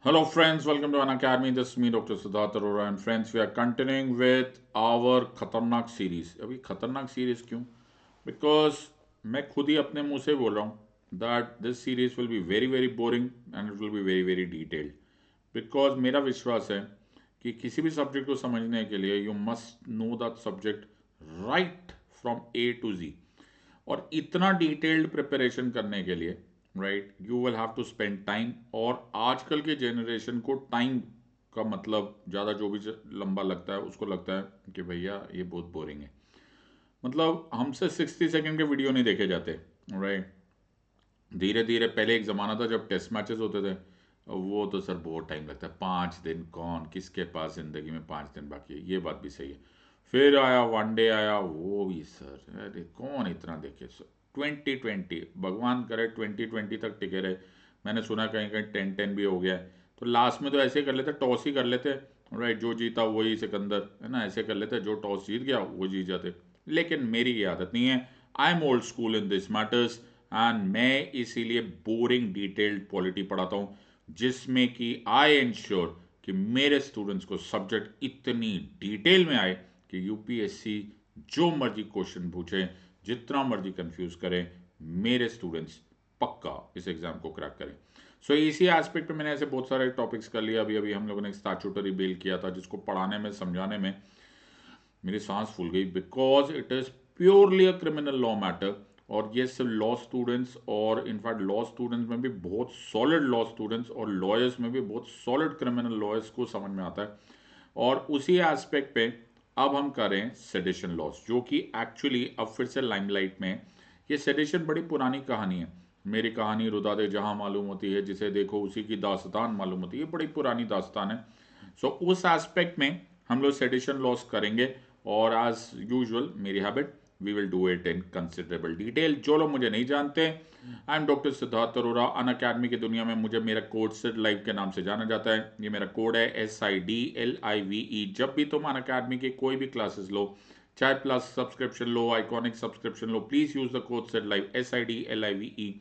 Hello, friends. Welcome to An Academy. This is me, Dr. Siddharth Arora, and friends, we are continuing with our खतरनाक series. अभी खतरनाक series क्यों? Because मैं खुद ही अपने मुंह से बोल रहा हूँ that this series will be very very boring and it will be very very detailed. Because मेरा विश्वास है कि किसी भी सब्जेक्ट को समझने के लिए you must know that subject right from A to Z. और इतना डिटेल्ड प्रिपरेशन करने के लिए right you will have to spend time. और आजकल के जनरेशन को टाइम का मतलब ज़्यादा जो भी लंबा लगता है उसको लगता है कि भैया ये बहुत बोरिंग है. मतलब हमसे 60 सेकेंड के वीडियो नहीं देखे जाते. राइट. धीरे धीरे पहले एक ज़माना था जब टेस्ट मैचेस होते थे. वो तो सर बहुत टाइम लगता है. 5 दिन कौन किसके पास ज़िंदगी में 5 दिन बाकी है. ये बात भी सही है. फिर आया वनडे आया वो भी सर अरे कौन इतना देखे सर. 2020 भगवान करे 2020 तक टिके रहे. मैंने सुना कहीं कहीं 10-10 भी हो गया है. तो लास्ट में तो ऐसे ही कर लेते टॉस ही कर लेते. राइट. जो जीता वही सिकंदर है ना. ऐसे कर लेते जो टॉस जीत गया वो जीत जाते. लेकिन मेरी ये आदत नहीं है. I am old school in this matters. And मैं इसीलिए बोरिंग डिटेल्ड पॉलिटी पढ़ाता हूँ जिसमें कि आई इंश्योर कि मेरे स्टूडेंट्स को सब्जेक्ट इतनी डिटेल में आए कि यूपीएससी जो मर्जी क्वेश्चन पूछे जितना मर्जी कंफ्यूज करें मेरे स्टूडेंट्स पक्का इस एग्जाम को क्रैक करें. सो इसी एस्पेक्ट पे मैंने ऐसे बहुत सारे टॉपिक्स कर लिया. अभी अभी हम लोगों ने एक स्टैट्यूटरी बिल किया था जिसको पढ़ाने में समझाने में मेरी सांस फूल गई. Because it is purely a criminal law matter. और ये सिर्फ लॉ स्टूडेंट्स और इनफैक्ट लॉ स्टूडेंट्स में भी बहुत सॉलिड लॉ स्टूडेंट्स और लॉयर्स में भी बहुत सॉलिड क्रिमिनल लॉयर्स को समझ में आता है. और उसी एस्पेक्ट पे अब हम करें सेडिशन लॉस जो कि एक्चुअली अब फिर से लाइमलाइट में है. ये सेडिशन बड़ी पुरानी कहानी है. मेरी कहानी रुदा दे जहां मालूम होती है जिसे देखो उसी की दास्तान मालूम होती है. ये बड़ी पुरानी दास्तान है. सो उस एस्पेक्ट में हम लोग सेडिशन लॉस करेंगे. और एज यूजुअल मेरी habit we will do it in considerable detail. जो लोग मुझे नहीं जानते I am doctor Siddharth Arora. Unacademy की दुनिया में मुझे मेरा कोड सिड लाइव के नाम से जाना जाता है. ये मेरा कोड है SIDLIVE. जब भी तुम अन अकेडमी की कोई भी क्लासेस लो चाहे प्लस सब्सक्रिप्शन लो आइकॉनिक सब्सक्रिप्शन लो please use the code Sid live SIDLIVE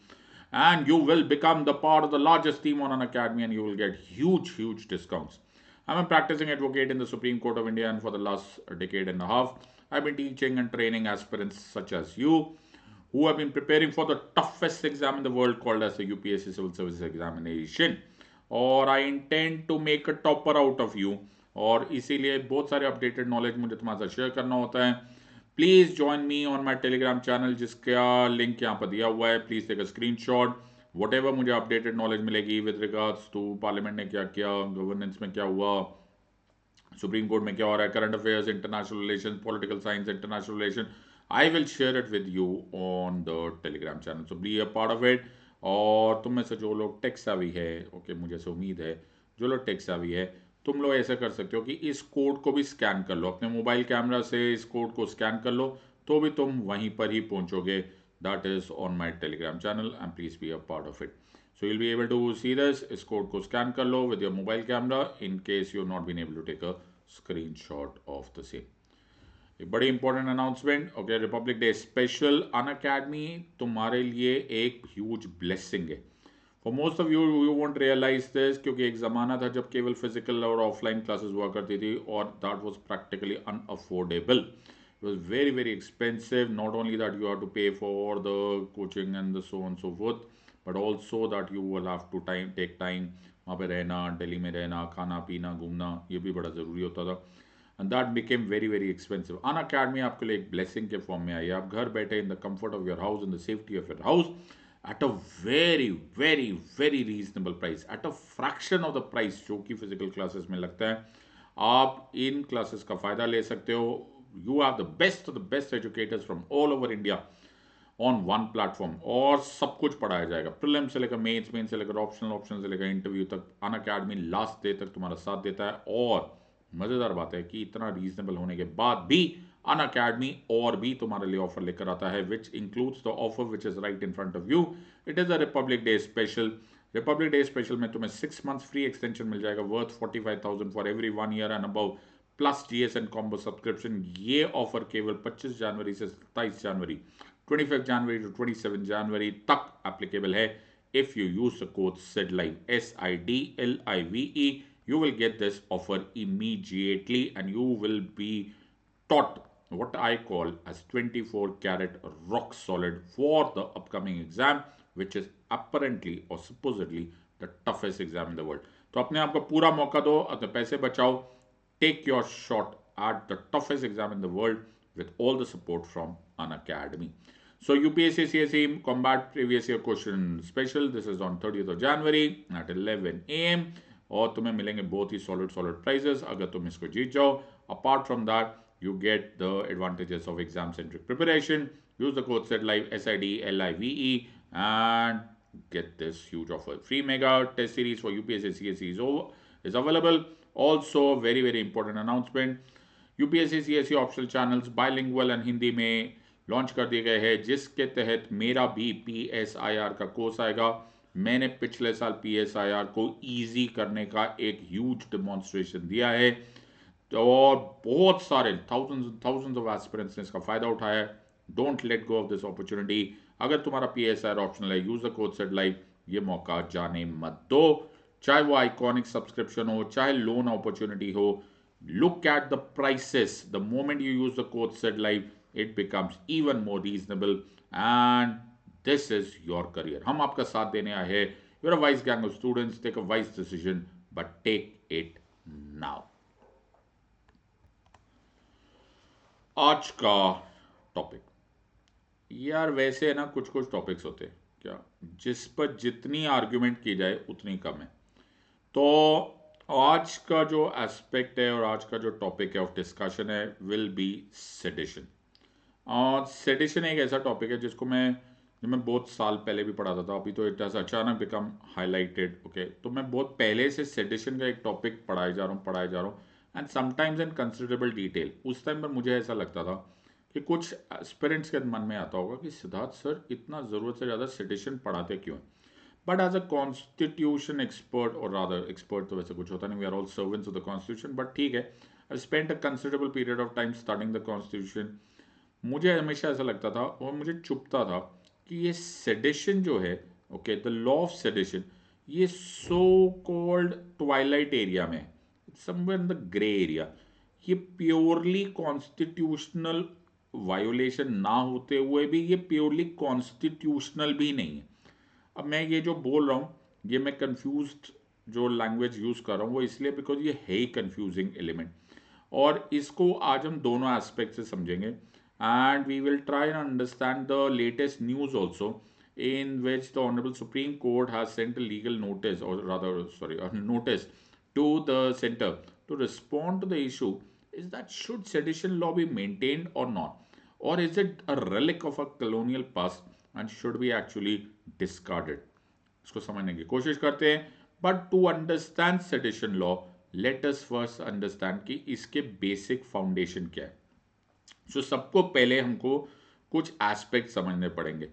and you will become the part of the largest team on an academy and you will get huge discounts. I'm a practicing advocate in the Supreme Court of India, and for the last decade and a half, I've been teaching and training aspirants such as you who have been preparing for the toughest exam in the world called as the UPSC Civil Service Examination. और I intend to make a topper out of you. और इसीलिए बहुत सारे updated knowledge मुझे तुम्हारे साथ share करना होता है. Please join me on my Telegram channel जिसका लिंक यहाँ पर दिया हुआ है. Please take a screen shot. Whatever मुझे अपडेटेड नॉलेज मिलेगी विद रिगार्ड्स टू पार्लियामेंट ने क्या किया, गवर्नेंस में क्या हुआ, सुप्रीम कोर्ट में क्या हो रहा है, current affairs, international relation, political science, international relation, I will share it with you on the Telegram channel. So B a part of it. और तुम में से जो लोग टेक savvy है ओके मुझे से उम्मीद है जो लोग टेक savvy है तुम लोग ऐसा कर सकते हो कि इस कोड को भी स्कैन कर लो अपने मोबाइल कैमरा से. इस कोड को स्कैन कर लो तो भी तुम वहीं पर ही पहुंचोगे. That is on my Telegram channel and please be a part of it. So you'll be able to see this. इस कोड को स्कैन कर लो with your mobile camera in case you've not been able to take a screenshot of the same. एक बड़ी important announcement. Okay republic day special. Unacademy तुम्हारे लिए एक huge blessing है. For most of you you won't realise this क्योंकि एक ज़माना था जब केवल फिजिकल और ऑफलाइन क्लासेस हुआ करती थी और that was practically unaffordable. It was very expensive. Not only that you have to pay for the coaching and the so on so forth, but also that you will have to take time वहाँ पे रहना, दिल्ली में रहना, खाना पीना घूमना ये भी बड़ा ज़रूरी होता था. And that became very expensive. Unacademy आपके लिए एक ब्लेसिंग के फॉर्म में आई. आप घर बैठे in the comfort of your house in the safety of your house at a very reasonable price at a fraction of the price जो कि फिजिकल क्लासेस में लगता है. आप इन क्लासेस का फ़ायदा ले सकते हो. You have the best educators from all over India on one platform. और सब कुछ पढ़ाया जाएगा प्रीलिम से लेकर मेन से लेकर ऑप्शन से लेकर इंटरव्यू तक. अन अकेडमी लास्ट डे तक तुम्हारा साथ देता है. और मज़ेदार बात है कि इतना रीजनेबल होने के बाद भी अन अकेडमी और भी तुम्हारे लिए ऑफर लेकर आता है which includes the offer which is right in front of you. It is a republic day special. Republic day special में तुम्हें 6 months फ्री एक्सटेंशन मिल जाएगा worth 45,000 for every 1 year and above plus GSN combo subscription. ये offer केवल 25 जनवरी से 27 जनवरी 25 जनवरी to 27 जनवरी तक applicable है. if you use the code SIDLIVE, SIDLIVE, you will get this offer immediately and you will be taught what I call as 24 karat rock solid for the upcoming exam, which is apparently or supposedly the toughest exam in the world. तो अपने आप को पूरा मौका दो, अपने पैसे बचाओ, take your shot at the toughest exam in the world with all the support from an academy. So UPSC CSE Combat Previous Year Question Special, this is on 30th of January at 11 AM और तुम्हें मिलेंगे बहुत ही solid prizes अगर तुम इसको जीत जाओ. Apart from that, you get the advantages of exam centric preparation. Use the code SIDLIVE, SIDLIVE, and get this huge offer. Free mega test series for UPSC CSE is available. Also, very important announcement. UPSC CSE optional channels bilingual and Hindi में launch कर दिए गए हैं, जिसके तहत मेरा भी PSIR का कोर्स आएगा. मैंने पिछले साल PSIR को इजी करने का एक ह्यूज डेमोन्स्ट्रेशन दिया है और बहुत सारे थाउजेंड्स ऑफ एस्पिरेंट्स ने इसका फायदा उठाया है. Don't let go of this opportunity. अगर तुम्हारा PSIR ऑप्शनल है, यूज द कोड SIDLIVE. ये मौका जाने मत दो, चाहे वो आइकॉनिक सब्सक्रिप्शन हो, चाहे लोन अपॉर्चुनिटी हो. Look at the prices. The moment you use the code SIDLIVE, it becomes even more reasonable and this is your career. हम आपका साथ देने आए हैं. You're a wise gang of students. Take a wise decision, but take it now. आज का topic यार, वैसे ना कुछ टॉपिक्स होते हैं क्या जिस पर जितनी आर्ग्यूमेंट की जाए उतनी कम है. तो आज का जो एस्पेक्ट है और आज का जो टॉपिक है ऑफ डिस्कशन है विल बी सेडिशन. और सेडिशन एक ऐसा टॉपिक है जिसको मैं बहुत साल पहले भी पढ़ाता था. अभी तो इट हैज अचानक बिकम हाईलाइटेड. ओके, तो मैं बहुत पहले से सेडिशन का एक टॉपिक पढ़ाए जा रहा हूँ and sometimes in considerable detail. उस टाइम पर मुझे ऐसा लगता था कि कुछ एस्पिरेंट्स के मन में आता होगा कि सिद्धार्थ सर इतना ज़रूरत से ज़्यादा सेडिशन पढ़ाते क्यों हैं. But as a constitution expert, or rather expert तो वैसे कुछ होता नहीं, we are all servants of the constitution, but ठीक है, I've spent a considerable period of time studying the constitution. मुझे हमेशा ऐसा लगता था और मुझे चुभता था कि ये सेडिशन जो है, okay, the law of sedition, ये सो कॉल्ड ट्वाइलाइट एरिया में, somewhere in the grey area. ये प्योरली कॉन्स्टिट्यूशनल वायोलेशन ना होते हुए भी ये प्योरली कॉन्स्टिट्यूशनल भी नहीं है. अब मैं ये जो बोल रहा हूँ, ये मैं कंफ्यूज्ड जो लैंग्वेज यूज़ कर रहा हूँ वो इसलिए बिकॉज ये है ही कंफ्यूजिंग एलिमेंट. और इसको आज हम दोनों एस्पेक्ट से समझेंगे and we will try and understand the latest news also in which the Honorable Supreme Court has sent a legal notice, or rather, sorry, a notice to the center to respond to the issue is that should sedition law be maintained or not, or is it a relic of a colonial past and should be actually discarded. इसको समझने की कोशिश करते हैं. But to understand sedition law, let us first understand कि इसके basic foundation क्या है. सो सबको पहले हमको कुछ एस्पेक्ट समझने पड़ेंगे.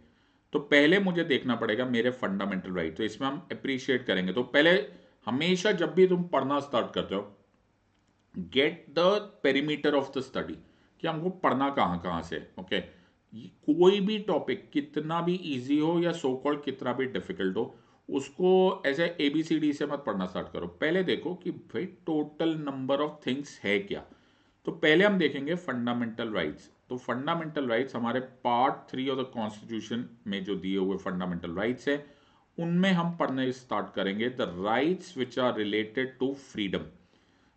तो पहले मुझे देखना पड़ेगा मेरे फंडामेंटल राइट. तो इसमें हम अप्रिशिएट करेंगे. तो पहले हमेशा जब भी तुम पढ़ना स्टार्ट करते हो, get the perimeter of the study, कि हमको पढ़ना कहाँ से. ओके, कोई भी टॉपिक कितना भी इजी हो या सो कॉल्ड कितना भी डिफिकल्ट हो, उसको ऐसे ABCD से मत पढ़ना स्टार्ट करो. पहले देखो कि भाई टोटल नंबर ऑफ थिंग्स है क्या. तो पहले हम देखेंगे फंडामेंटल राइट्स. तो फंडामेंटल राइट्स हमारे पार्ट 3 ऑफ द कॉन्स्टिट्यूशन में जो दिए हुए फंडामेंटल राइट्स है उनमें हम पढ़ने स्टार्ट करेंगे the rights which are related to freedom.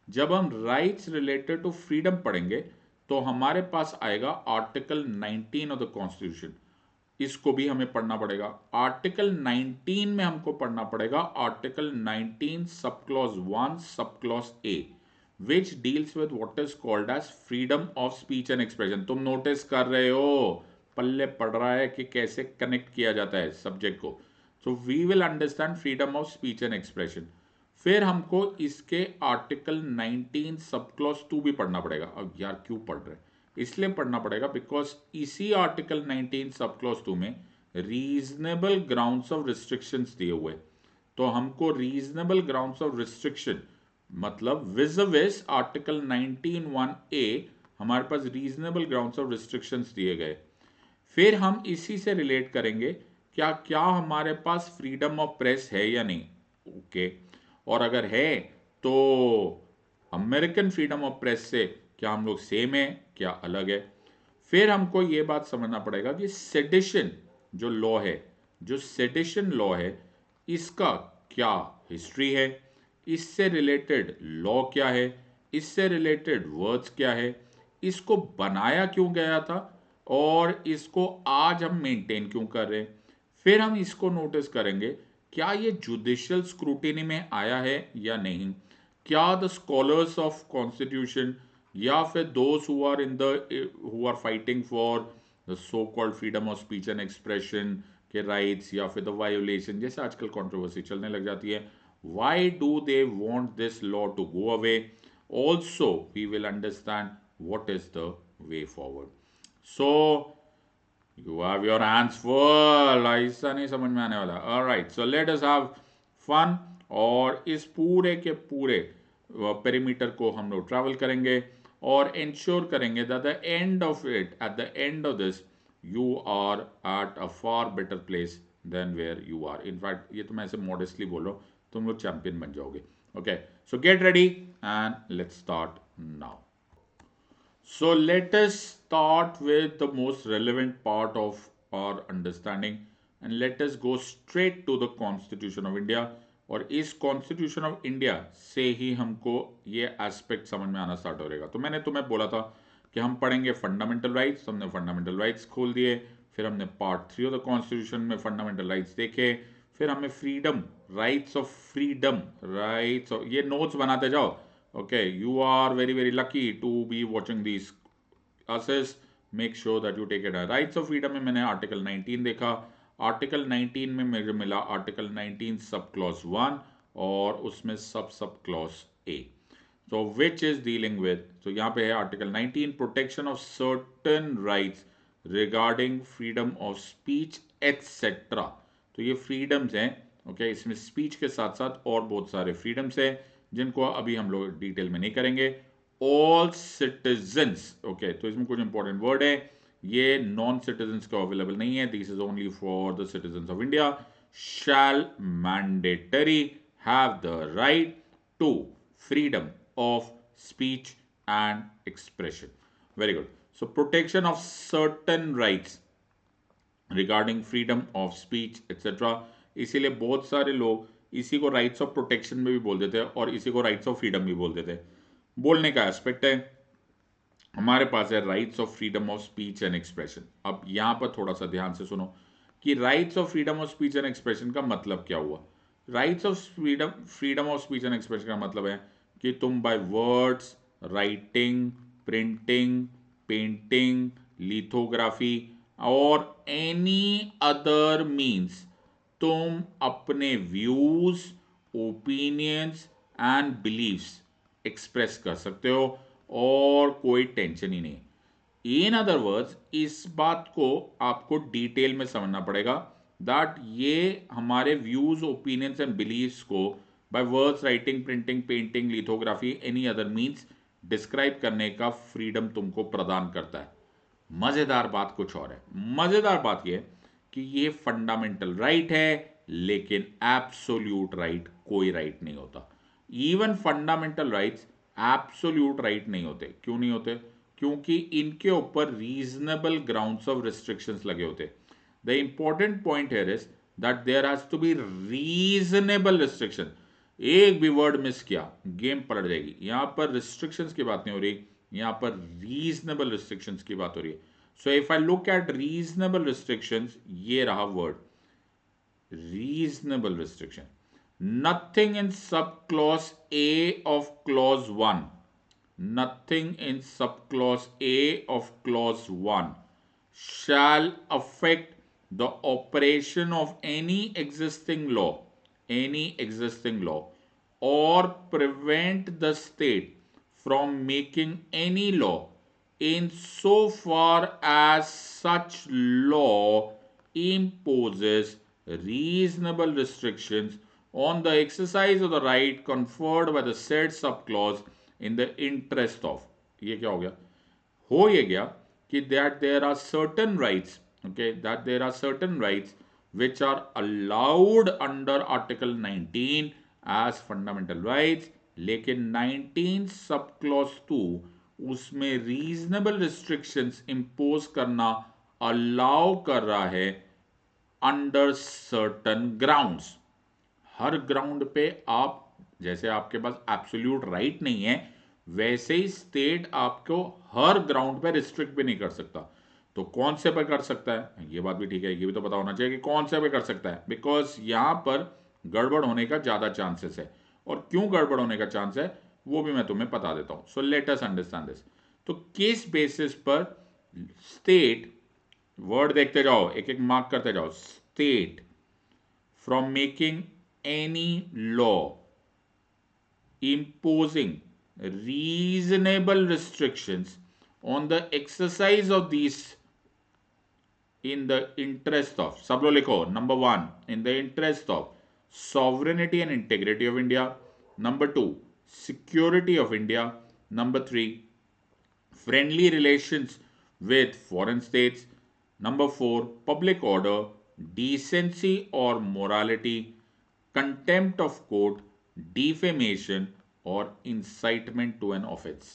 जब हम राइट्स रिलेटेड टू फ्रीडम पढ़ेंगे तो हमारे पास आएगा आर्टिकल 19 ऑफ द कॉन्स्टिट्यूशन. इसको भी हमें पढ़ना पड़ेगा. आर्टिकल 19 में हमको पढ़ना पड़ेगा आर्टिकल 19 सब clause 1 sub clause A, which deals with what is called as freedom of speech and expression. तुम नोटिस कर रहे हो, पल्ले पढ़ रहा है कि कैसे कनेक्ट किया जाता है सब्जेक्ट को. So we will understand freedom of speech and expression. फिर हमको इसके आर्टिकल 19 सब क्लॉज 2 भी पढ़ना पड़ेगा. अब यार क्यों पढ़ रहे हैं, इसलिए पढ़ना पड़ेगा बिकॉज इसी आर्टिकल 19 सब क्लॉज 2 में रीजनेबल ग्राउंड्स ऑफ रिस्ट्रिक्शंस दिए हुए. तो हमको रीजनेबल ग्राउंड्स ऑफ रिस्ट्रिक्शन मतलब विज़ आर्टिकल 19(1)(a) हमारे पास रीजनेबल ग्राउंड्स ऑफ रिस्ट्रिक्शंस दिए गए. फिर हम इसी से रिलेट करेंगे क्या क्या हमारे पास फ्रीडम ऑफ प्रेस है या नहीं, ओके। और अगर है तो अमेरिकन फ्रीडम ऑफ प्रेस से क्या हम लोग सेम है, क्या अलग है। फिर हमको ये बात समझना पड़ेगा कि सेडिशन जो लॉ है, जो सेडिशन लॉ है, इसका क्या हिस्ट्री है, इससे रिलेटेड लॉ क्या है, इससे रिलेटेड वर्ड्स क्या है, इसको बनाया क्यों गया था, और इसको आज हम मेंटेन क्यों कर रहे हैं। फिर हम इसको नोटिस करेंगे, क्या ये जुडिशियल स्क्रूटिनी में आया है या नहीं। क्या द स्कॉलर्स ऑफ कॉन्स्टिट्यूशन या फिर those who are fighting for the so called freedom of speech and expression के राइट्स, या फिर द वायोलेशन, जैसे आजकल कंट्रोवर्सी चलने लग जाती है, why do they want this law to go away. Also we will understand what is the way forward. So you have your hands full, ऐसा नहीं समझ में आने वाला। Alright, so let us have fun, और इस पूरे के पूरे पेरीमीटर को हम लोग ट्रैवल करेंगे और इंश्योर करेंगे that the end of it, at the end of this, you are at a far better place than where you are. In fact ये तो मैं ऐसे मॉडेस्टली बोल रहा हूँ, तुम लोग चैंपियन बन जाओगे। Okay, so get ready and let's start now. So let us start with the most relevant part of our understanding, and let us go straight to the Constitution of India. और इस constitution of India से ही हमको ये aspect समझ में आना start हो रहेगा। तो मैंने तुम्हें बोला था कि हम पढ़ेंगे फंडामेंटल राइट्स, हमने फंडामेंटल राइट्स खोल दिए। फिर हमने पार्ट 3 ऑफ द कॉन्स्टिट्यूशन में फंडामेंटल राइट्स देखे। फिर हमें freedom, rights of freedom, rights of, ये नोट्स बनाते जाओ। Okay, you are very very lucky to be watching these classes. Make sure that you take it. Rights of freedom में मैंने article 19 देखा। आर्टिकल 19 में मुझे मिला आर्टिकल 19 सब क्लॉज 1, और उसमें सब क्लॉज ए। तो विच इज डीलिंग विद, तो यहाँ पे है article 19, protection of certain rights regarding freedom of speech etcetera. तो ये फ्रीडम्स हैं, ओके। इसमें स्पीच के साथ साथ और बहुत सारे फ्रीडम्स हैं जिनको अभी हम लोग डिटेल में नहीं करेंगे। ऑल सिटीजन्स, ओके, तो इसमें कुछ इंपॉर्टेंट वर्ड है, ये नॉन सिटीजन्स का अवेलेबल नहीं है, this is only for the citizens of India. Shall mandatory have the right to freedom of speech and expression. Very good. So protection of certain rights regarding freedom of speech etcetera. इसीलिए बहुत सारे लोग इसी को rights of protection में भी बोल देते हैं और इसी को राइट्स ऑफ फ्रीडम भी बोल देते हैं। बोलने का एस्पेक्ट है, हमारे पास है rights of freedom of speech and expression. अब यहां पर थोड़ा सा ध्यान से सुनो कि rights of freedom of speech and expression का मतलब क्या हुआ। Rights of freedom, freedom of speech and expression का मतलब है कि तुम by words, writing, printing, painting, lithography और एनी अदर मीन्स तुम अपने views, opinions and beliefs express कर सकते हो, और कोई टेंशन ही नहीं। इन अदर वर्ड्स, इस बात को आपको डिटेल में समझना पड़ेगा दैट ये हमारे व्यूज, ओपिनियंस एंड बिलीव्स को bye words, writing, printing, painting, lithography, any other means describe करने का फ्रीडम तुमको प्रदान करता है। मजेदार बात कुछ और है। मजेदार बात यह कि ये फंडामेंटल राइट है, लेकिन एब्सोल्यूट राइट कोई राइट नहीं होता। Even fundamental rights absolute right नहीं होते। क्यों नहीं होते? क्योंकि इनके ऊपर रीजनेबल ग्राउंड्स ऑफ रिस्ट्रिक्शंस लगे होते। The important point here is that there has to be reasonable restriction. एक भी वर्ड मिस किया, गेम पलट जाएगी। यहां पर रिस्ट्रिक्शंस की बात नहीं हो रही, यहां पर रीजनेबल रिस्ट्रिक्शंस की बात हो रही है। So if I look at reasonable restrictions, ये रहा word reasonable restriction. Nothing in subclause A of clause 1, nothing in subclause A of clause 1 shall affect the operation of any existing law, or prevent the state from making any law in so far as such law imposes reasonable restrictions on the exercise of the right conferred by the said subclause in the interest of, ये क्या हो गया? हो ये गया कि that there are certain rights, okay, that there are certain rights which are allowed under Article 19 as fundamental rights, लेकिन 19 sub clause 2 उसमें रीजनेबल रिस्ट्रिक्शंस इंपोज करना अलाउ कर रहा है अंडर सर्टन ग्राउंड्स। हर ग्राउंड पे आप, जैसे आपके पास एब्सोल्यूट राइट नहीं है, वैसे ही स्टेट आपको हर ग्राउंड पे रिस्ट्रिक्ट भी नहीं कर सकता। तो कौन से पे कर सकता है, ये बात भी ठीक है, ये भी तो पता होना चाहिए कि कौन से पे कर सकता है, बिकॉज यहां पर गड़बड़ होने का ज्यादा चांसेस है। और क्यों गड़बड़ होने का चांस है वो भी मैं तुम्हें बता देता हूं। सो लेट अस अंडरस्टैंड दिस। तो किस बेसिस पर स्टेट, वर्ड देखते जाओ, एक एक मार्क करते जाओ, state from making any law imposing reasonable restrictions on the exercise of these in the interest of, सब लोग लिखो, number one, in the interest of sovereignty and integrity of India, number two, security of India, number three, friendly relations with foreign states, number four, public order, decency or morality, contempt of court, defamation और incitement to an offense।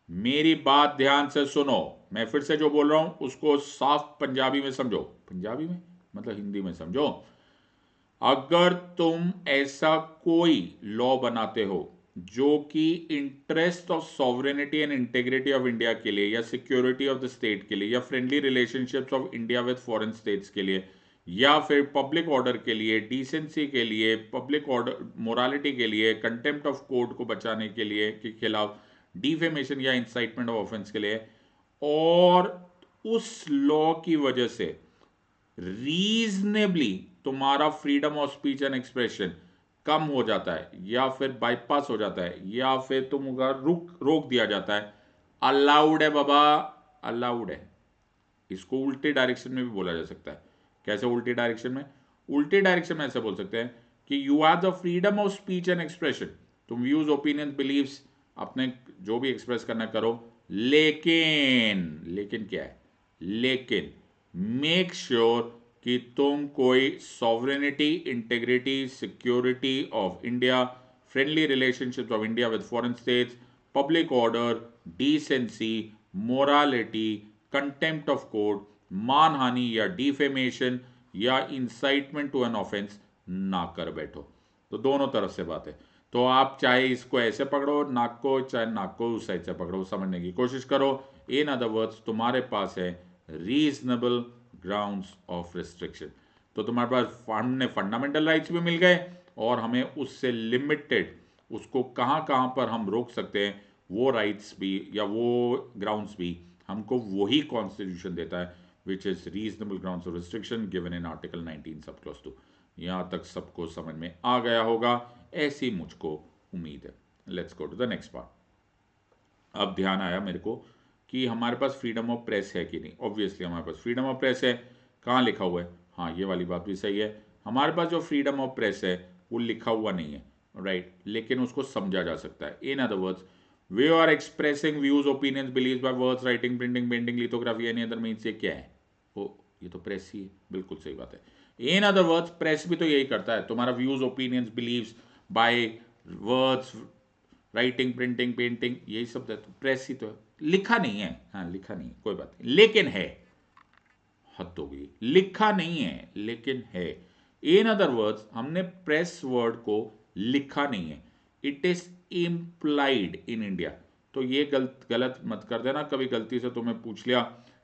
मेरी बात ध्यान से सुनो, मैं फिर से जो बोल रहा हूं उसको साफ पंजाबी में समझो, पंजाबी में मतलब हिंदी में समझो। अगर तुम ऐसा कोई लॉ बनाते हो जो कि interest of sovereignty and integrity of India के लिए, या सिक्योरिटी ऑफ द स्टेट के लिए, या friendly relationships of India with foreign states के लिए, या फिर पब्लिक ऑर्डर के लिए, डिसेंसी के लिए, पब्लिक ऑर्डर मोरालिटी के लिए, कंटेम्प्ट ऑफ कोर्ट को बचाने के लिए के खिलाफ, डिफेमेशन या इंसाइटमेंट ऑफ ऑफेंस के लिए, और उस लॉ की वजह से रीजनेबली तुम्हारा freedom of speech and expression कम हो जाता है, या फिर बाईपास हो जाता है, या फिर तुमका रोक दिया जाता है, अलाउड है बाबा, अलाउड है। इसको उल्टे डायरेक्शन में भी बोला जा सकता है। कैसे उल्टे डायरेक्शन में? उल्टे डायरेक्शन में ऐसे बोल सकते हैं कि you have the freedom of speech and expression, तुम व्यूज, ओपिनियन, बिलीव्स अपने जो भी एक्सप्रेस करना करो, लेकिन क्या है, लेकिन मेक श्योर कि तुम कोई sovereignty, integrity, security of India, friendly relationship of India with foreign states, public order, decency, morality, contempt of court, मानहानि या डिफेमेशन या इंसाइटमेंट टू एन ऑफेंस ना कर बैठो। तो दोनों तरफ से बात है। तो आप चाहे इसको ऐसे पकड़ो नाक को, चाहे नाक को उस साइड से पकड़ो, समझने की कोशिश करो। इन अदर वर्ड्स तुम्हारे पास है रीजनेबल ग्राउंड्स ऑफ रिस्ट्रिक्शन। तो तुम्हारे पास हमने फंडामेंटल राइट्स भी मिल गए, और हमें उससे लिमिटेड, उसको कहाँ कहाँ पर हम रोक सकते हैं, वो राइट्स भी या वो ग्राउंड्स भी हमको वही कॉन्स्टिट्यूशन देता है, which is reasonable grounds of restriction given in article 19 sub clause 2। यहाँ तक सबको समझ में आ गया होगा, ऐसी मुझको उम्मीद है। Let's go to the next part. अब ध्यान आया मेरे को कि हमारे पास फ्रीडम ऑफ प्रेस है कि नहीं। ऑब्वियसली हमारे पास फ्रीडम ऑफ प्रेस है। कहाँ लिखा हुआ है? हाँ, ये वाली बात भी सही है, हमारे पास जो फ्रीडम ऑफ प्रेस है वो लिखा हुआ नहीं है, राइट, लेकिन उसको समझा जा सकता है। In other words, they are expressing views, opinions, beliefs by words, writing, printing, painting, lithography, any other means. ये क्या है? वो ये तो प्रेस ही है, बिल्कुल सही बात है। इन अदर वर्ड्स, प्रेस भी तो यही करता है, तुम्हारा views, opinions, beliefs by words, writing, printing, painting, यही सब तो प्रेस ही तो है। लिखा नहीं है, हाँ लिखा नहीं है, कोई बात नहीं, लेकिन है। हद हो गई, लिखा नहीं है लेकिन है। इन अदर वर्ड्स, हमने प्रेस वर्ड को लिखा नहीं है, it is implied in India. तो ये गलत मत कर देना, कभी गलती से तुम्हें पूछ लिया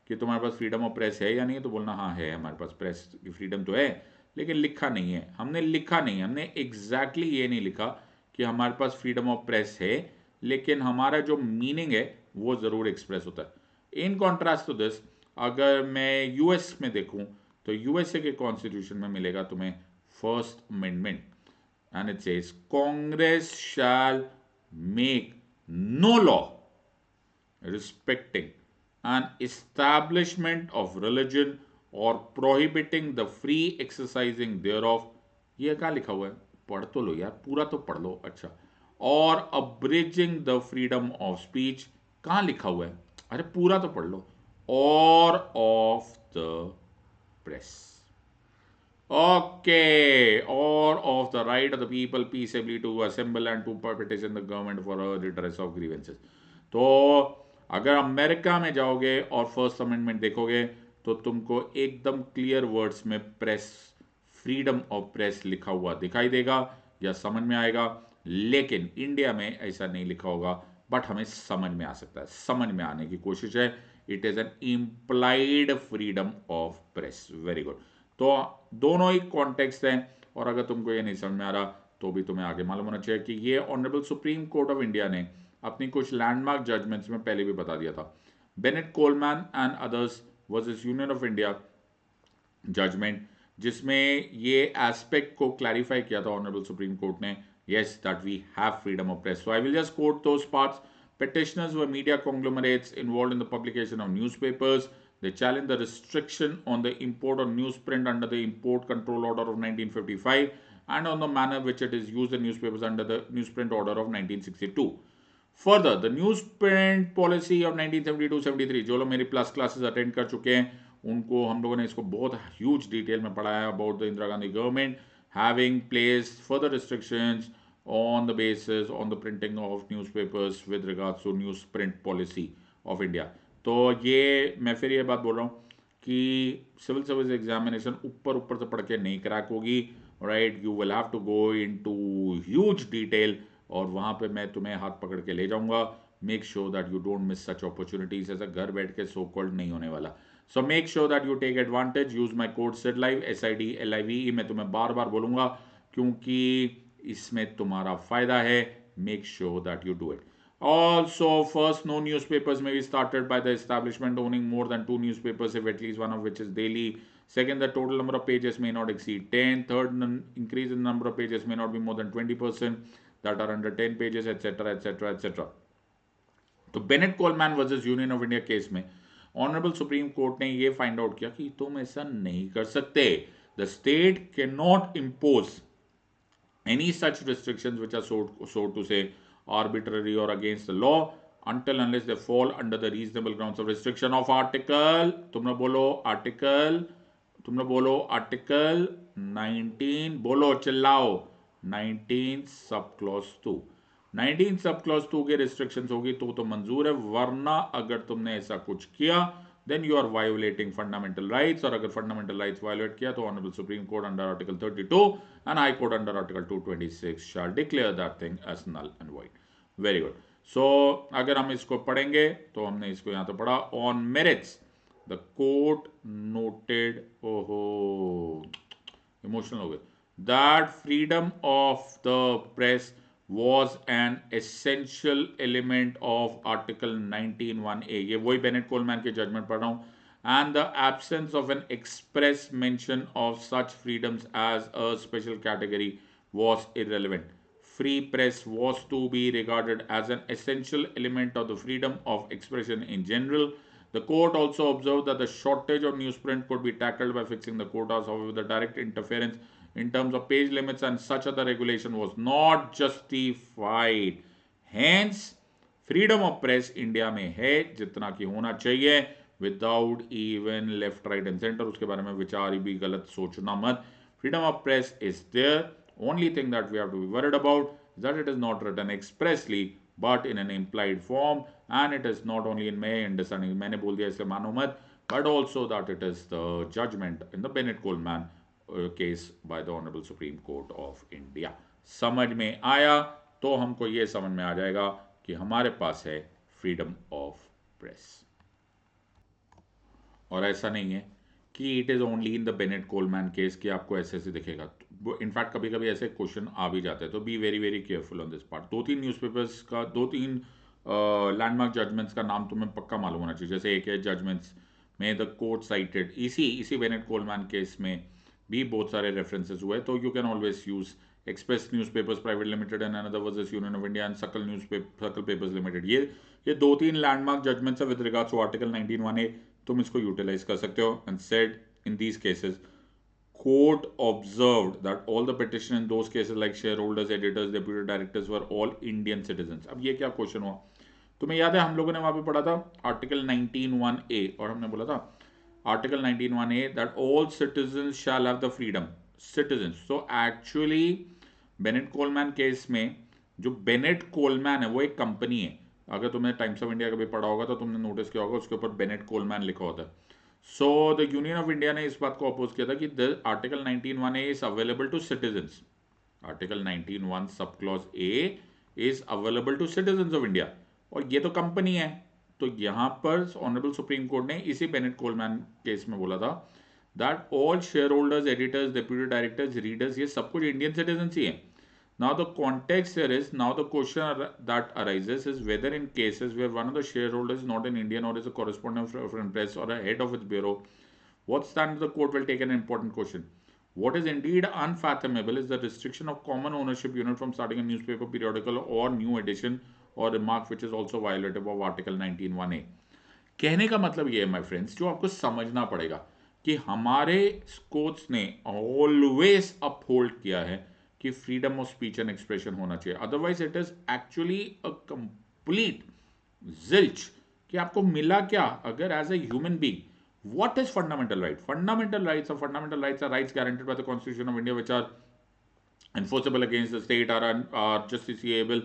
कि तुम्हारे पास फ्रीडम ऑफ प्रेस है या नहीं, तो बोलना हाँ है, हमारे पास प्रेस की फ्रीडम तो है, लेकिन लिखा नहीं है। हमने लिखा नहीं, हमने एग्जैक्टली ये नहीं लिखा कि हमारे पास फ्रीडम ऑफ प्रेस है, लेकिन हमारा जो मीनिंग है वो जरूर एक्सप्रेस होता है। इन कॉन्ट्रास्ट टू दिस, अगर मैं यूएस में देखूं तो यूएसए के कॉन्स्टिट्यूशन में मिलेगा तुम्हें first amendment, and it says Congress shall make no law respecting an establishment of religion or prohibiting the free exercising thereof। ये क्या लिखा हुआ है? पढ़ तो लो यार, पूरा तो पढ़ लो। अच्छा, और abridging the freedom of speech, कहाँ लिखा हुआ है? अरे पूरा तो पढ़ लो। और of the press। Okay, or of the right of the people peaceably to assemble and to petition the government for a redress of grievances. तो अगर अमेरिका में जाओगे और फर्स्ट अमेंडमेंट देखोगे तो तुमको एकदम क्लियर वर्ड्स में प्रेस फ्रीडम ऑफ प्रेस लिखा हुआ दिखाई देगा या समझ में आएगा, लेकिन इंडिया में ऐसा नहीं लिखा होगा, बट हमें समझ में आ सकता है, समझ में आने की कोशिश है. It is an implied freedom of press. Very good. तो दोनों ही कॉन्टेक्स्ट हैं, और अगर तुमको ये नहीं समझ में आ रहा तो भी तुम्हें आगे मालूम होना चाहिए कि ये honourable supreme court of India ने अपनी कुछ लैंडमार्क जजमेंट्स में पहले भी बता दिया था. Bennett Coleman and others versus Union of India judgment, जिसमें ये एस्पेक्ट को क्लैरिफाई किया था ऑनरेबल सुप्रीम कोर्ट ने. yes, that we have freedom of press. So I will just quote those parts. Petitioners were media conglomerates involved in the publication of newspapers. They challenged the restriction on the import of newsprint under the Import Control Order of 1955 and on the manner which it is used in newspapers under the Newsprint Order of 1962. Further, the newsprint policy of 1972-73, जो लोग मेरी plus classes attend कर चुके हैं उनको हम लोगों ने इसको बहुत ह्यूज डिटेल में पढ़ाया है about the Indira Gandhi government having placed further restrictions on the basis on the printing of newspapers with regards to newsprint policy of India. तो ये मैं फिर ये बात बोल रहा हूँ कि सिविल सर्विस एग्जामिनेशन ऊपर ऊपर से पढ़ के नहीं क्रैक होगी. Right, you will have to go into huge detail, और वहाँ पे मैं तुम्हें हाथ पकड़ के ले जाऊँगा. Make sure that you don't miss such opportunities. ऐसा घर बैठ के सो कॉल्ड नहीं होने वाला. So make sure that you take advantage. Use my code SIDLIVE SIDLIVE. मैं तुम्हें बार बार बोलूँगा क्योंकि इसमें तुम्हारा फायदा है. Make sure that you do it. Also, first, no newspapers may be started by the establishment owning more than 2 newspapers if at least one of which is daily. Second, the total number of pages may not exceed 10. Third, increase in the number of pages may not be more than 20% that are under 10 pages, etc., etc., etc. तो Bennett Coleman versus Union of India case में honourable supreme court ने ये find out किया कि तुम ऐसा नहीं कर सकते. The state can not impose any such restrictions which are so to say arbitrary or against the law until unless they fall under the reasonable grounds of restriction of article, तुम लोग बोलो article, तुम लोग बोलो article 19, बोलो चिल्लाओ, 19 sub clause 2. 19 sub clause 2 के restrictions होगी तो मंजूर है, वरना अगर तुमने ऐसा कुछ किया then you are violating fundamental rights. और अगर fundamental rights violate किया तो Honorable Supreme Court under Article 32 and High Court under Article 226 shall declare that thing as null and void. Very good. So अगर हम इसको पढ़ेंगे तो हमने इसको यहाँ तो पढ़ा. On merits, the court noted, ओहो इमोशनल हो गए, that freedom of the press was an essential element of Article 19(1)(a). ये वही बेनेट कोलमैन के जजमेंट पढ़ रहा हूँ. And the absence of an express mention of such freedoms as a special category was irrelevant. Free press was to be regarded as an essential element of the freedom of expression in general. The court also observed that the shortage of newsprint could be tackled by fixing the quotas. However, the direct interference in terms of page limits and such other regulation was not justified. Hence, freedom of press India में है जितना कि होना चाहिए, without even left right and centre उसके बारे में विचार भी गलत सोचना मत. Freedom of press is there. Only thing that we have to be worried about is that it is not written expressly but in an implied form, and it is not only in my understanding, मैंने बोल दिया इसलिए मानो मत, but also that it is the judgment in the Bennett Coleman case by the Honorable Supreme Court of India. समझ में आया तो हमको ये समझ में आ जाएगा कि हमारे पास है फ्रीडम ऑफ प्रेस. और ऐसा नहीं है कि it is only in the Bennett Coleman case कि आपको ऐसे ऐसे दिखेगा. इनफैक्ट कभी कभी ऐसे क्वेश्चन आ भी जाते हैं, तो be very very careful on this part. 2-3 newspapers का 2-3 लैंडमार्क जजमेंट्स का नाम तुम्हें पक्का मालूम होना चाहिए. जैसे एक है जजमेंट्स में द कोर्ट साइटेड, इसी बेनेट कोलमैन केस में भी बहुत सारे रेफरेंसेस हुए. तो you can always use Express Newspapers Private Limited and another versus Union of India and Sakal papers limited. ये 2-3 लैंडमार्क जजमेंट्स है with regards to article 19(1)(a). तुम इसको यूटिलाइज कर सकते हो. And said in these cases court observed that all the petition in those cases like shareholders, editors, deputy directors were all Indian citizens. अब ये क्या question हुआ, तुम्हें याद है हम लोगों ने वहां पे पढ़ा था आर्टिकल 19(1)(a) और हमने बोला था Article 19(1)(a) that all citizens shall have the freedom. Citizens. So actually Bennett Coleman case में जो बेनेट कोलमैन है वो एक कंपनी है. अगर तुमने टाइम्स ऑफ इंडिया कभी पढ़ा होगा तो तुमने नोटिस किया होगा उसके ऊपर बेनेट कोलमैन लिखा होता है. So the Union of India ने इस बात को अपोज किया था कि the article 19(1)(a) is available to citizens. Article 19(1) sub clause A is available to citizens of India. और ये तो कंपनी है. तो यहां पर ऑनरेबल सुप्रीम कोर्ट ने इसी बेनेट कोलमैन केस में बोला था that all share holders, editors, deputy directors, readers, ये सब कुछ इंडियन सिटीजन ही है. Now the context here is, now the question that arises is whether in cases where one of the shareholders is not an Indian or is a correspondent of foreign press or a head of its bureau, what stand the court will take an important question. What is indeed unfathomable is the restriction of common ownership unit from starting a newspaper, periodical or new edition or remark which is also violative of Article 19(1)(a). कहने का मतलब ये है my friends, जो आपको समझना पड़ेगा कि हमारे कोर्ट्स ने ऑलवेज अपहोल्ड किया है कि freedom of speech and expression होना चाहिए. Otherwise it is actually a complete zilch कि आपको मिला क्या अगर as a human being. What is fundamental right? Fundamental rights are rights guaranteed by the constitution of India which are enforceable against the state, are justiciable.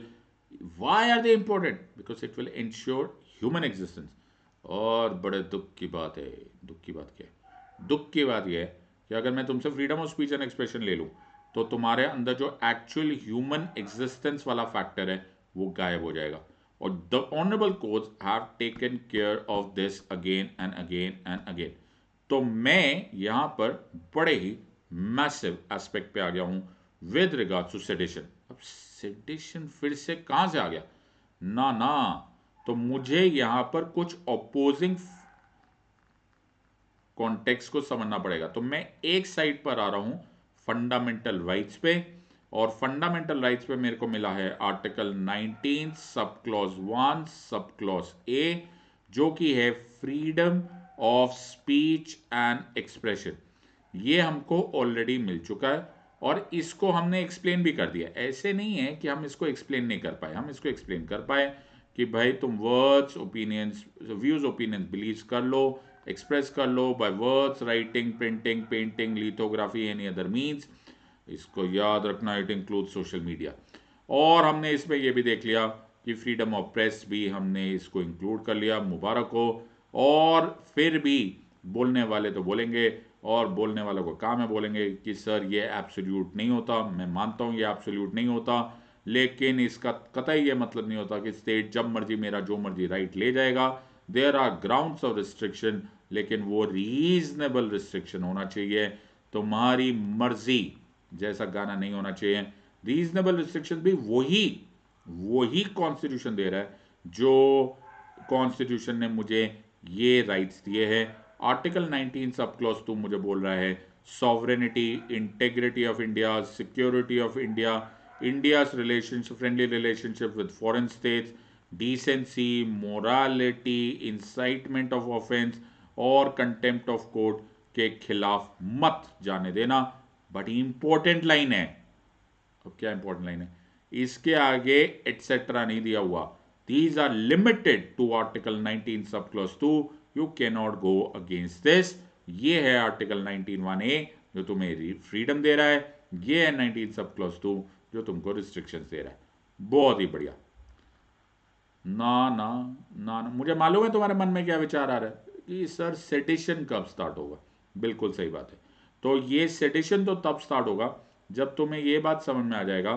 Why are they important? Because it will ensure human existence. और बड़े दुख की बात है. दुख की बात क्या है? दुख की बात यह है कि अगर मैं तुमसे freedom of speech and expression ले लूं तो तुम्हारे अंदर जो एक्चुअल ह्यूमन एग्जिस्टेंस वाला फैक्टर है वो गायब हो जाएगा. और the honourable courts have taken care of this again and again and again. तो मैं यहां पर बड़े ही मैसिव एस्पेक्ट पे आ गया हूं विद रिगार्ड्स टू सेडिशन. अब सेडिशन फिर से कहां से आ गया? ना ना, तो मुझे यहां पर कुछ ऑपोजिंग कॉन्टेक्स्ट को समझना पड़ेगा. तो मैं एक साइड पर आ रहा हूं फंडामेंटल राइट्स पे, और फंडामेंटल राइट्स पे मेरे को मिला है आर्टिकल 19 सब क्लॉज 1 सब क्लॉज ए, जो कि है freedom of speech and expression. ये हमको ऑलरेडी मिल चुका है और इसको हमने एक्सप्लेन भी कर दिया. ऐसे नहीं है कि हम इसको एक्सप्लेन नहीं कर पाए, हम इसको एक्सप्लेन कर पाए कि भाई तुम words, opinions, views, opinions, beliefs कर लो, एक्सप्रेस कर लो by words, writing, printing, painting, lithography, any other means. इसको याद रखना, इट इंक्लूड सोशल मीडिया. और हमने इसमें यह भी देख लिया कि फ्रीडम ऑफ प्रेस भी हमने इसको इंक्लूड कर लिया. मुबारक हो. और फिर भी बोलने वाले तो बोलेंगे, और बोलने वालों को काम है बोलेंगे कि सर ये एब्सोल्यूट नहीं होता. मैं मानता हूँ ये एब्सोल्यूट नहीं होता, लेकिन इसका कतई ये मतलब नहीं होता कि स्टेट जब मर्जी मेरा जो मर्जी राइट ले जाएगा. There are grounds of restriction, लेकिन वो रीजनेबल रिस्ट्रिक्शन होना चाहिए. तुम्हारी मर्जी जैसा गाना नहीं होना चाहिए. रीजनेबल रिस्ट्रिक्शन भी वही कॉन्स्टिट्यूशन दे रहा है जो कॉन्स्टिट्यूशन ने मुझे ये राइट्स दिए हैं. आर्टिकल 19 सब क्लॉज 2 मुझे बोल रहा है sovereignty, integrity of India, security of India, India's relationship, friendly relationship with foreign states, decency, morality, incitement of offence और कंटेम्प्ट ऑफ कोर्ट के खिलाफ मत जाने देना. बट इंपॉर्टेंट लाइन है. अब क्या इंपॉर्टेंट लाइन है? इसके आगे एटसेट्रा नहीं दिया हुआ. These are limited to Article 19 sub clause 2. You cannot go against this. ये है आर्टिकल 19(1)(a) जो तुम्हें फ्रीडम दे रहा है. ये है 19 सब क्लॉज 2 जो तुमको रिस्ट्रिक्शंस दे रहा है. बहुत ही बढ़िया. ना ना ना ना, मुझे मालूम है तुम्हारे मन में क्या विचार आ रहा है कि सर सेडिशन कब स्टार्ट होगा. बिल्कुल सही बात है. तो ये सेडिशन तो तब स्टार्ट होगा जब तुम्हें ये बात समझ में आ जाएगा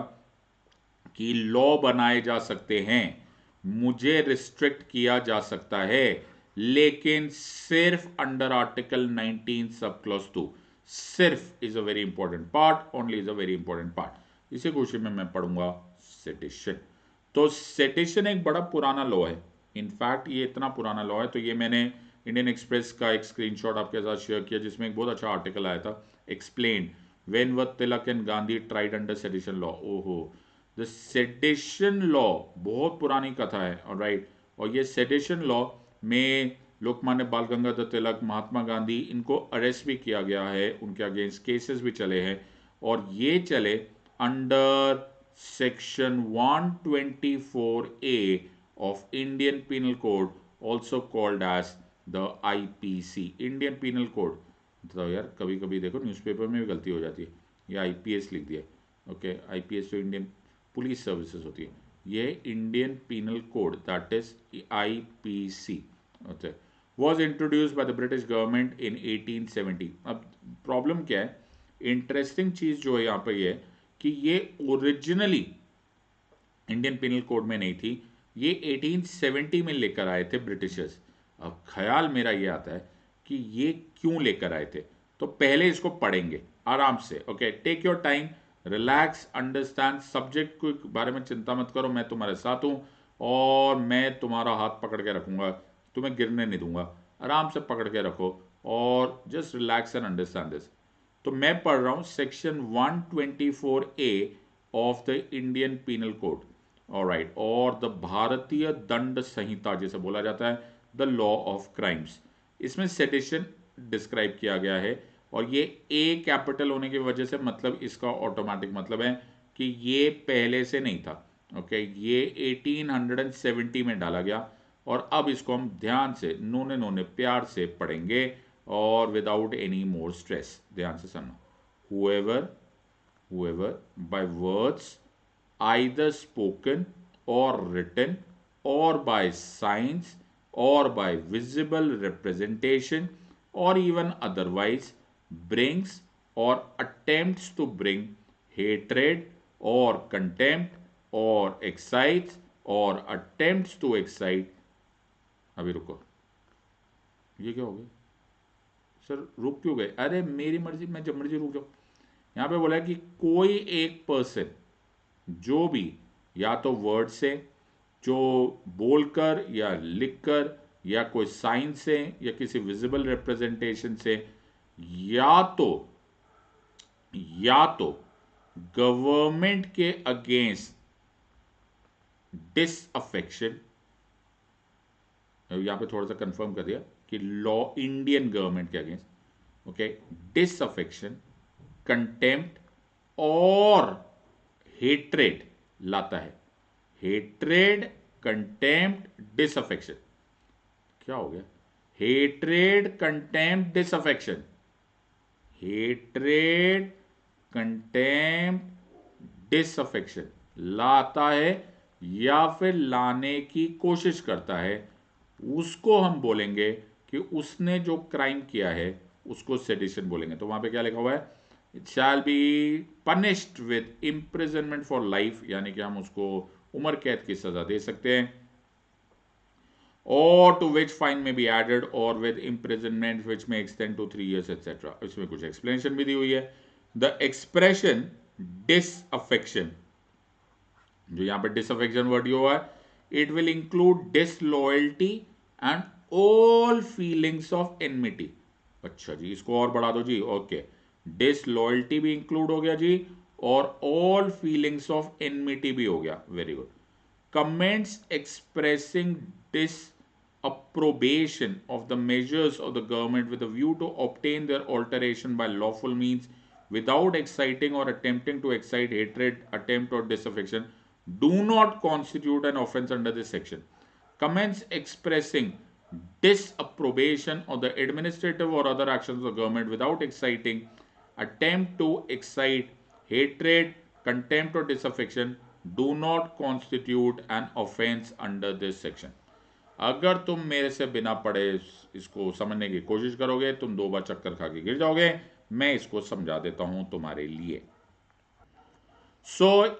कि लॉ बनाए जा सकते हैं, मुझे रिस्ट्रिक्ट किया जा सकता है, लेकिन सिर्फ अंडर आर्टिकल 19 सब क्लॉज 2. सिर्फ is a very important part, only is a very important part. इसी क्वेश्चन में मैं पढ़ूंगा सेडिशन. तो सेडिशन एक बड़ा पुराना लॉ है. इनफैक्ट ये इतना पुराना लॉ है तो ये मैंने इंडियन एक्सप्रेस का एक स्क्रीनशॉट आपके साथ शेयर किया जिसमें एक बहुत अच्छा आर्टिकल आया था, explain when were Tilak and Gandhi tried under sedition law. ओहो, द सेडिशन लॉ बहुत पुरानी कथा है. ऑलराइट. और ये सेडिशन लॉ में लोकमान्य बाल गंगाधर तिलक, महात्मा गांधी, इनको अरेस्ट भी किया गया है, उनके अगेंस्ट केसेस भी चले हैं. और ये चले under section 124A of Indian penal code, also called as the IPC, Indian penal code. तो यार कभी कभी देखो न्यूज़पेपर में भी गलती हो जाती है, ये आईपीएस लिख दिया। ओके, आईपीएस तो इंडियन पुलिस सर्विसेज होती है, ये Indian penal code that is IPC. Okay, was introduced by the British government in 1870। अब प्रॉब्लम क्या है, इंटरेस्टिंग चीज जो है यहाँ पे ये है कि ये ओरिजिनली इंडियन पिनल कोड में नहीं थी, ये 1870 में लेकर आए थे ब्रिटिशर्स। अब ख्याल मेरा ये आता है कि ये क्यों लेकर आए थे, तो पहले इसको पढ़ेंगे आराम से। Okay, take your time, relax, understand subject के बारे में चिंता मत करो, मैं तुम्हारे साथ हूँ और मैं तुम्हारा हाथ पकड़ के रखूंगा, तुम्हें गिरने नहीं दूंगा। आराम से पकड़ के रखो और just relax and understand this. तो मैं पढ़ रहा हूं section 124A of the Indian penal code, alright, और द भारतीय दंड संहिता जिसे बोला जाता है, द लॉ ऑफ क्राइम्स। इसमें सेडिशन डिस्क्राइब किया गया है और ये ए कैपिटल होने की वजह से मतलब इसका ऑटोमेटिक मतलब है कि ये पहले से नहीं था। ओके, ये 1870 में डाला गया और अब इसको हम ध्यान से नूने नूने प्यार से पढ़ेंगे और विदाउट एनी मोर स्ट्रेस। ध्यान से सुनना। whoever whoever by words either spoken or written or by signs or by visible representation or even otherwise brings or attempts to bring hatred or contempt or excites or attempts to excite। अभी रुको, ये क्या हो गया sir, रुक क्यों गए? अरे मेरी मर्जी, मैं जब मर्जी रुक जाऊं। यहां पे बोला है कि कोई एक पर्सन जो भी या तो वर्ड से, जो बोलकर या लिखकर या कोई साइन से या किसी विजिबल रिप्रेजेंटेशन से, या तो या तो गवर्नमेंट के अगेंस्ट डिसअफेक्शन, यहां पे थोड़ा सा कंफर्म कर दिया कि लॉ इंडियन गवर्नमेंट के अगेंस्ट, ओके, डिसअफेक्शन, कंटेम्प्ट और हेट्रेड लाता है। Hatred, contempt, disaffection. क्या हो गया? Hatred, contempt, disaffection, hatred, contempt, disaffection लाता है या फिर लाने की कोशिश करता है, उसको हम बोलेंगे कि उसने जो क्राइम किया है उसको सेडिशन बोलेंगे। तो वहां पे क्या लिखा हुआ है? It shall be punished with imprisonment for life, यानी कि हम उसको उम्र कैद की सजा दे सकते हैं, और टू विच फाइन में बी एडेड और विद इम्प्रिजनमेंट विच में एक्सटेंड टू 3 years एक्सेट्रा। इसमें कुछ एक्सप्लेनेशन भी दी हुई है। द एक्सप्रेशन डिसअफेक्शन, जो यहां पर डिसअफेक्शन वर्ड हुआ है, it will include disloyalty and all feelings of enmity. अच्छा जी, इसको और बढ़ा दो जी। ओके, डिसलॉयल्टी भी इंक्लूड हो गया जी और ऑल फीलिंग्स ऑफ एनमिटी भी हो गया। Very good. Comments expressing disapprobation of the measures of the government with a view to obtain their alteration by lawful means without exciting or attempting to excite hatred, attempt or disaffection do not constitute an offense under this section. Comments expressing disapprobation of the administrative or other actions of the government without exciting, attempt to excite hatred, contempt or disaffection do not constitute an offense under this section. अगर तुम मेरे से बिना पढ़े इसको समझने की कोशिश करोगे, तुम 2 बार चक्कर खा के गिर जाओगे। मैं इसको समझा देता हूं तुम्हारे लिए।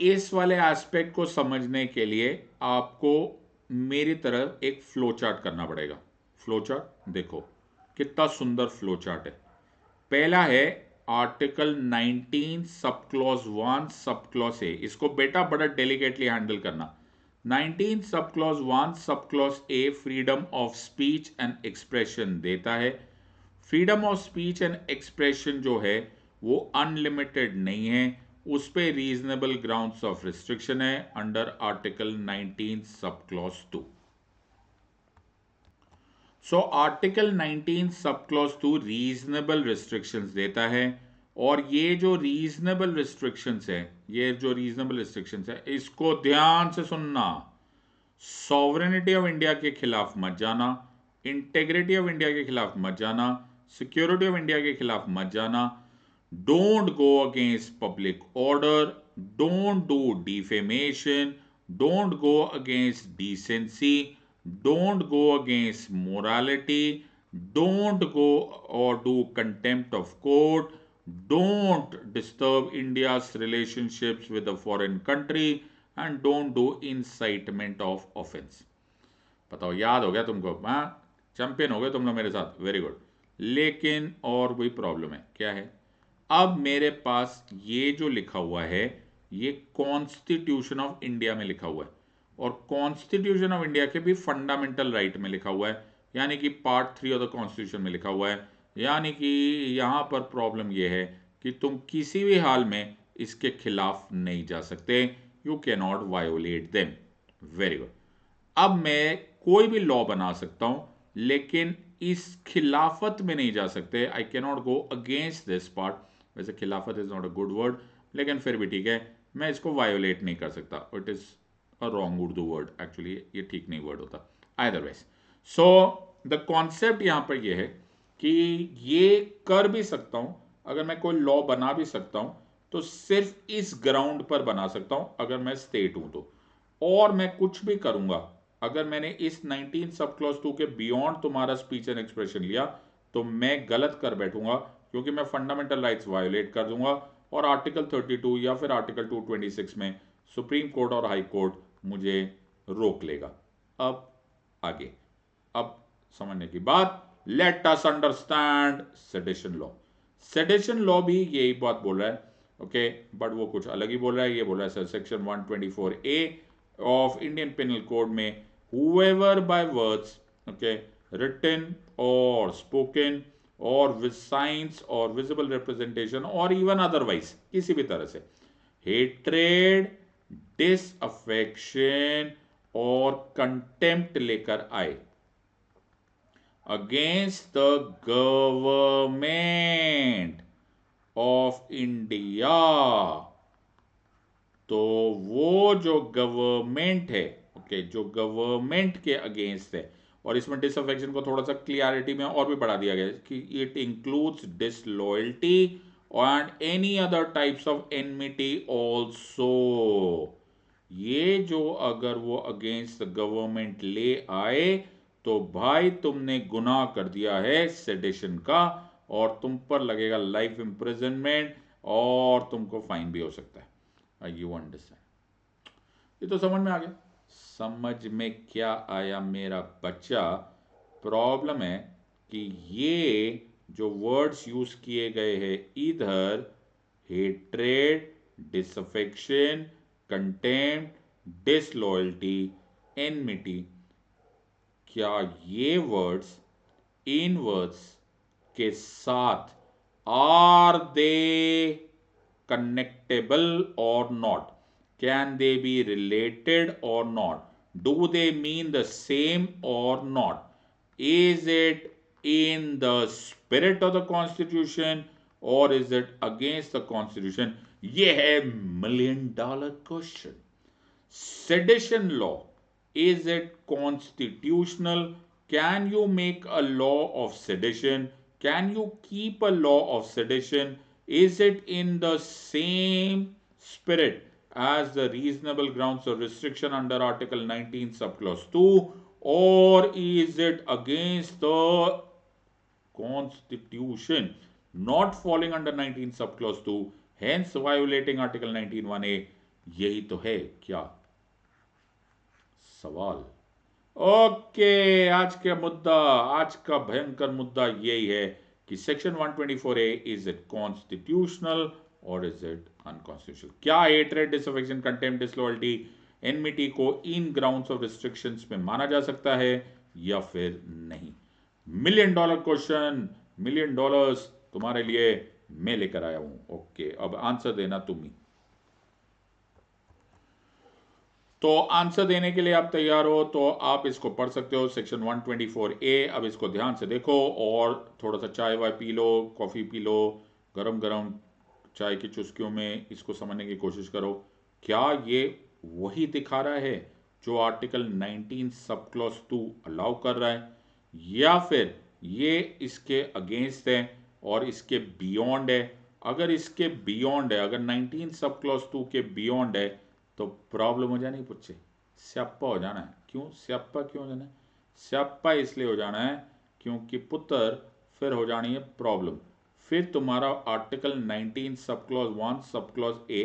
इस वाले एस्पेक्ट को समझने के लिए आपको मेरी तरह एक फ्लो चार्ट करना पड़ेगा। फ्लो चार्ट देखो कितना सुंदर फ्लो चार्ट है। पहला है आर्टिकल 19 सब क्लॉज 1 सब क्लॉज ए। इसको बेटा बड़ा डेलिकेटली हैंडल करना। 19 सब clause 1 sub clause A freedom of speech and expression देता है। Freedom of speech and expression जो है वो अनलिमिटेड नहीं है, उस पे रीजनेबल ग्राउंड्स ऑफ रिस्ट्रिक्शन है under article 19 sub clause 2। Article 19 sub clause 2 reasonable restrictions देता है और ये जो रीजनेबल रिस्ट्रिक्शंस है, इसको ध्यान से सुनना। सॉवरेनिटी ऑफ इंडिया के खिलाफ मत जाना, इंटेग्रिटी ऑफ इंडिया के खिलाफ मत जाना, सिक्योरिटी ऑफ इंडिया के खिलाफ मत जाना, don't go against public order, don't do defamation, don't go against decency, don't go against morality, don't go और do contempt of court, don't disturb India's relationships with a foreign country and don't do incitement of offence. बताओ, याद हो गया तुमको? हाँ, champion हो गए तुम लोग मेरे साथ, वेरी गुड। लेकिन और कोई प्रॉब्लम है, क्या है? अब मेरे पास ये जो लिखा हुआ है, ये कॉन्स्टिट्यूशन ऑफ इंडिया में लिखा हुआ है, और कॉन्स्टिट्यूशन ऑफ इंडिया के भी फंडामेंटल राइट में लिखा हुआ है, यानी कि पार्ट 3 ऑफ द कॉन्स्टिट्यूशन में लिखा हुआ है। यानी कि यहां पर प्रॉब्लम यह है कि तुम किसी भी हाल में इसके खिलाफ नहीं जा सकते, you can not violet them. Very good. अब मैं कोई भी लॉ बना सकता हूं, लेकिन इस खिलाफत में नहीं जा सकते। I can not go against this part. वैसे खिलाफत is not a good word, लेकिन फिर भी ठीक है, मैं इसको वायोलेट नहीं कर सकता। It is a wrong Urdu word, actually ये ठीक नहीं वर्ड होता अदरवाइज। सो द कॉन्सेप्ट यहां पर यह है कि ये कर भी सकता हूं, अगर मैं कोई लॉ बना भी सकता हूं तो सिर्फ इस ग्राउंड पर बना सकता हूं अगर मैं स्टेट हूं तो। और मैं कुछ भी करूंगा, अगर मैंने इस 19 सब क्लॉज 2 के बियॉन्ड तुम्हारा स्पीच एंड एक्सप्रेशन लिया तो मैं गलत कर बैठूंगा, क्योंकि मैं फंडामेंटल राइट्स वायोलेट कर दूंगा, और आर्टिकल 32 या फिर आर्टिकल 226 में सुप्रीम कोर्ट और हाई कोर्ट मुझे रोक लेगा। अब आगे, अब समझने की बात, let us understand sedition law. Sedition law भी यही बात बोल रहा है, ओके, बट वो कुछ अलग ही बोल रहा है। ये बोल रहा है section 124A of Indian penal code में, whoever by words, okay, written or spoken or with signs or visible representation or even otherwise, किसी भी तरह से hatred, disaffection और contempt लेकर आए against the government of India, तो वो जो गवर्नमेंट है, ओके, जो गवर्नमेंट के अगेंस्ट है, और इसमें डिसअफेक्शन को थोड़ा सा क्लियरिटी में और भी बढ़ा दिया गया है कि it includes disloyalty and any other types of enmity also. ये जो अगर वो अगेंस्ट गवर्नमेंट ले आए तो भाई तुमने गुनाह कर दिया है सेडिशन का, और तुम पर लगेगा लाइफ इंप्रिजनमेंट, और तुमको फाइन भी हो सकता है। You understand? ये तो समझ में आ गया। समझ में क्या आया मेरा बच्चा? प्रॉब्लम है कि ये जो वर्ड्स यूज किए गए हैं इधर, hatred, disaffection, contempt, disloyalty, enmity, क्या ये वर्ड्स इन वर्ड्स के साथ are they connectable or not? Can they be related or not? Do they mean the same or not? Is it in the spirit of the constitution or is it against the constitution? ये है $1,000,000 question. Sedition law, is it constitutional? Can you make a law of sedition? Can you keep a law of sedition? Is it in the same spirit as the reasonable grounds of restriction under Article 19 subclause 2, or is it against the Constitution, not falling under 19 subclause 2, hence violating Article 19(1)(a? यही तो है क्या सवाल? Okay, आज का मुद्दा, आज का भयंकर मुद्दा यही है कि section 124A is it constitutional और इज इट अनकॉन्स्टिट्यूशनल? क्या hatred, disaffection, contempt, disloyalty, enmity को इन ग्राउंड्स ऑफ रिस्ट्रिक्शंस में माना जा सकता है या फिर नहीं? $1,000,000 क्वेश्चन, $1,000,000 तुम्हारे लिए मैं लेकर आया हूं। ओके, अब आंसर देना तुम ही। तो आंसर देने के लिए आप तैयार हो तो आप इसको पढ़ सकते हो, सेक्शन 124A। अब इसको ध्यान से देखो और थोड़ा सा चाय Y P low, coffee P low, गरम गरम चाय की चुस्कियों में इसको समझने की कोशिश करो। क्या ये वही दिखा रहा है जो आर्टिकल 19 सब क्लॉज 2 अलाउ कर रहा है, या फिर ये इसके अगेंस्ट है और इसके बियॉन्ड है। अगर इसके बियॉन्ड है, अगर 19 सब क्लॉज 2 के बियॉन्ड है तो प्रॉब्लम हो जानी पुच्छे, स्यापा हो जाना है। क्यों स्यापा, क्यों हो जाना है स्यापा? इसलिए हो जाना है क्योंकि पुत्र फिर हो जानी है प्रॉब्लम। फिर तुम्हारा आर्टिकल 19 सब क्लॉज 1 सब क्लॉज ए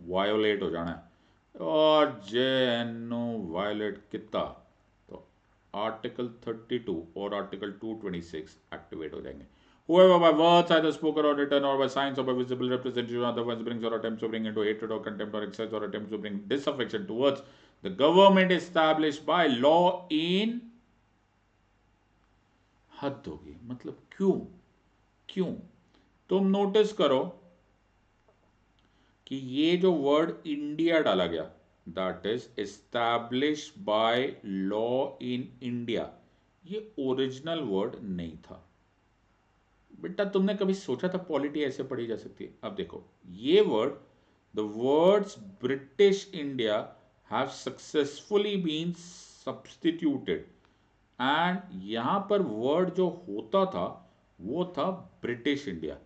वायोलेट हो जाना है। और जे एन नो वायोलेट कितना, तो आर्टिकल 32 और आर्टिकल 226 एक्टिवेट हो जाएंगे। Whoever by words, either spoken or written, or by signs or by visible representation, otherwise brings or attempts to bring into hatred or contempt or excess or attempts to bring disaffection towards the government established by law in, हद होगी। मतलब क्यों, क्यों? तुम notice करो कि ये जो वर्ड इंडिया डाला गया, that is establish by law in India, ये ओरिजिनल वर्ड नहीं था। बेटा तुमने कभी सोचा था पॉलिटी ऐसे पढ़ी जा सकती है? अब देखो ये word, the words British India have successfully been substituted, and यहां पर वर्ड जो होता था वो था ब्रिटिश इंडिया।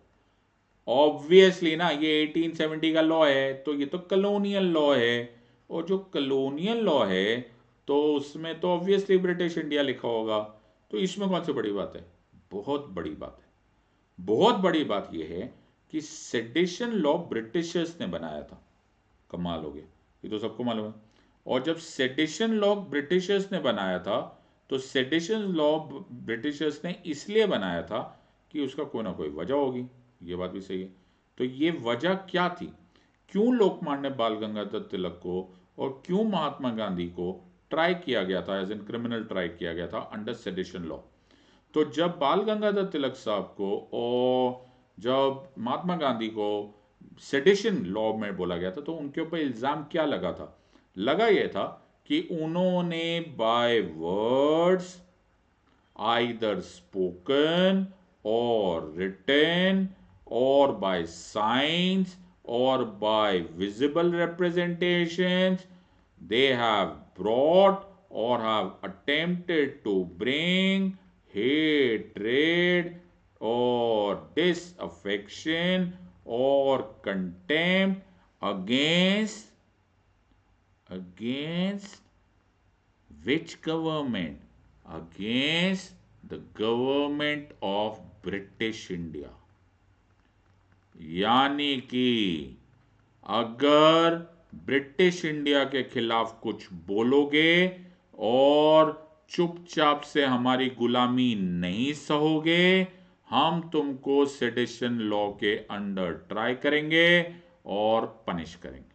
ऑब्वियसली ना, ये 1870 का लॉ है तो ये तो कलोनियल लॉ है, और जो कलोनियल लॉ है तो उसमें तो ऑब्वियसली ब्रिटिश इंडिया लिखा होगा। तो इसमें कौन सी बड़ी बात है? बहुत बड़ी बात है। बहुत बड़ी बात यह है कि सेडिशन लॉ ब्रिटिशर्स ने बनाया था। कमाल हो गया, ये तो सबको मालूम है। और जब सेडिशन लॉ ब्रिटिशर्स ने बनाया था तो सेडिशन लॉ ब्रिटिशर्स ने इसलिए बनाया था कि उसका कोई ना कोई वजह होगी। ये बात भी सही है। तो ये वजह क्या थी? क्यों लोकमान्य बाल गंगाधर तिलक को और क्यों महात्मा गांधी को ट्राई किया गया था, एज इन क्रिमिनल ट्राई किया गया था अंडर सेडिशन लॉ? तो जब बाल गंगाधर तिलक साहब को और जब महात्मा गांधी को सेडिशन लॉ में बोला गया था तो उनके ऊपर इल्जाम क्या लगा था? लगा यह था कि उन्होंने बाय वर्ड्स, आइदर स्पोकन और रिटन और बाय साइंस और by visible representations, they have brought or have attempted to bring hatred or disaffection or contempt against which government? Against the government of British India। यानी कि अगर British India के खिलाफ कुछ बोलोगे और चुपचाप से हमारी गुलामी नहीं सहोगे, हम तुमको सेडिशन लॉ के अंडर ट्राई करेंगे और पनिश करेंगे।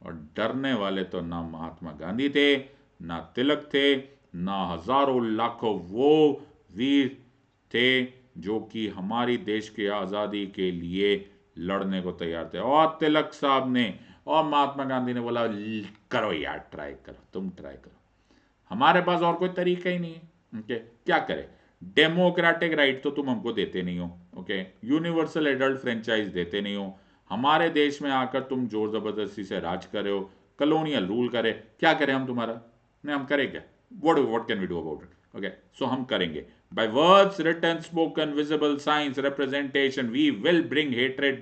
और डरने वाले तो ना महात्मा गांधी थे, ना तिलक थे, ना हजारों लाखों वो वीर थे जो कि हमारी देश की आज़ादी के लिए लड़ने को तैयार थे। और तिलक साहब ने और महात्मा गांधी ने बोला करो यार, ट्राई करो, तुम ट्राई करो, हमारे पास और कोई तरीका ही नहीं है। ओके, क्या करें? डेमोक्रेटिक राइट तो तुम हमको देते नहीं हो, ओके, यूनिवर्सल एडल्ट फ्रेंचाइज देते नहीं हो, हमारे देश में आकर तुम जोर जबरदस्ती से राज कर रहे हो, कलोनियल रूल करे। क्या करें हम तुम्हारा? नहीं, हम करें क्या? What can we do about it? Okay, so हम करेंगे। By words, written, spoken, visible, signs, representation, we will bring hatred,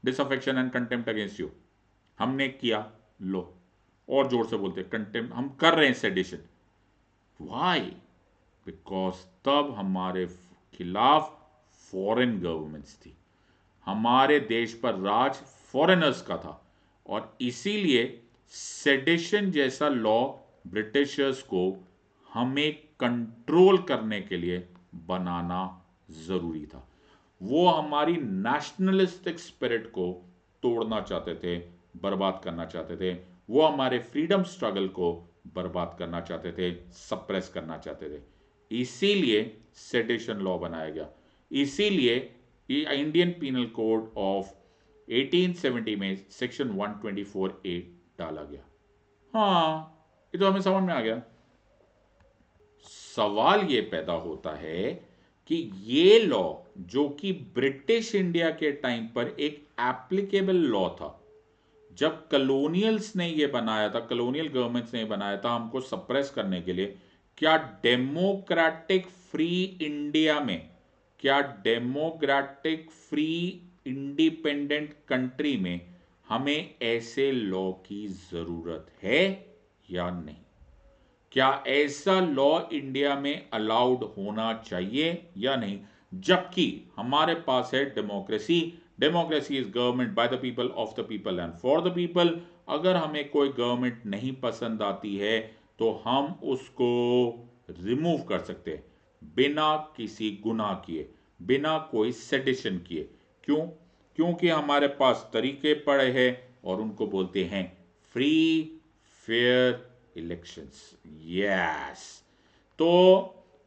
disaffection and contempt against you. हमने किया, लो, और जोर से बोलते कंटेम्प्ट, हम कर रहे हैं सेडिशन। वाई? बिकॉज तब हमारे खिलाफ फॉरेन गवर्नमेंट्स थी, हमारे देश पर राज फॉरेनर्स का था, और इसीलिए सेडिशन जैसा लॉ ब्रिटिशर्स को हमें कंट्रोल करने के लिए बनाना जरूरी था। वो हमारी नेशनलिस्टिक स्पिरिट को तोड़ना चाहते थे, बर्बाद करना चाहते थे। वो हमारे फ्रीडम स्ट्रगल को बर्बाद करना चाहते थे, सप्रेस करना चाहते थे। इसीलिए सेडिशन लॉ बनाया गया। इसीलिए इंडियन पीनल कोड ऑफ 1870 में सेक्शन 124A डाला गया। हाँ, ये तो हमें समझ में आ गया। सवाल ये पैदा होता है कि ये लॉ जो कि ब्रिटिश इंडिया के टाइम पर एक एप्लीकेबल लॉ था, जब कलोनियल्स ने ये बनाया था, कलोनियल गवर्नमेंट्स ने बनाया था हमको सप्रेस करने के लिए, क्या डेमोक्रेटिक फ्री इंडिया में, क्या डेमोक्रेटिक फ्री इंडिपेंडेंट कंट्री में हमें ऐसे लॉ की जरूरत है या नहीं? क्या ऐसा लॉ इंडिया में अलाउड होना चाहिए या नहीं? जबकि हमारे पास है democracy. Democracy is government by the people, of the people and for the people. अगर हमें कोई गवर्नमेंट नहीं पसंद आती है तो हम उसको रिमूव कर सकते हैं बिना किसी गुनाह किए, बिना कोई सेडिशन किए। क्यों? क्योंकि हमारे पास तरीके पड़े हैं और उनको बोलते हैं फ्री फेयर इलेक्शंस। यस। तो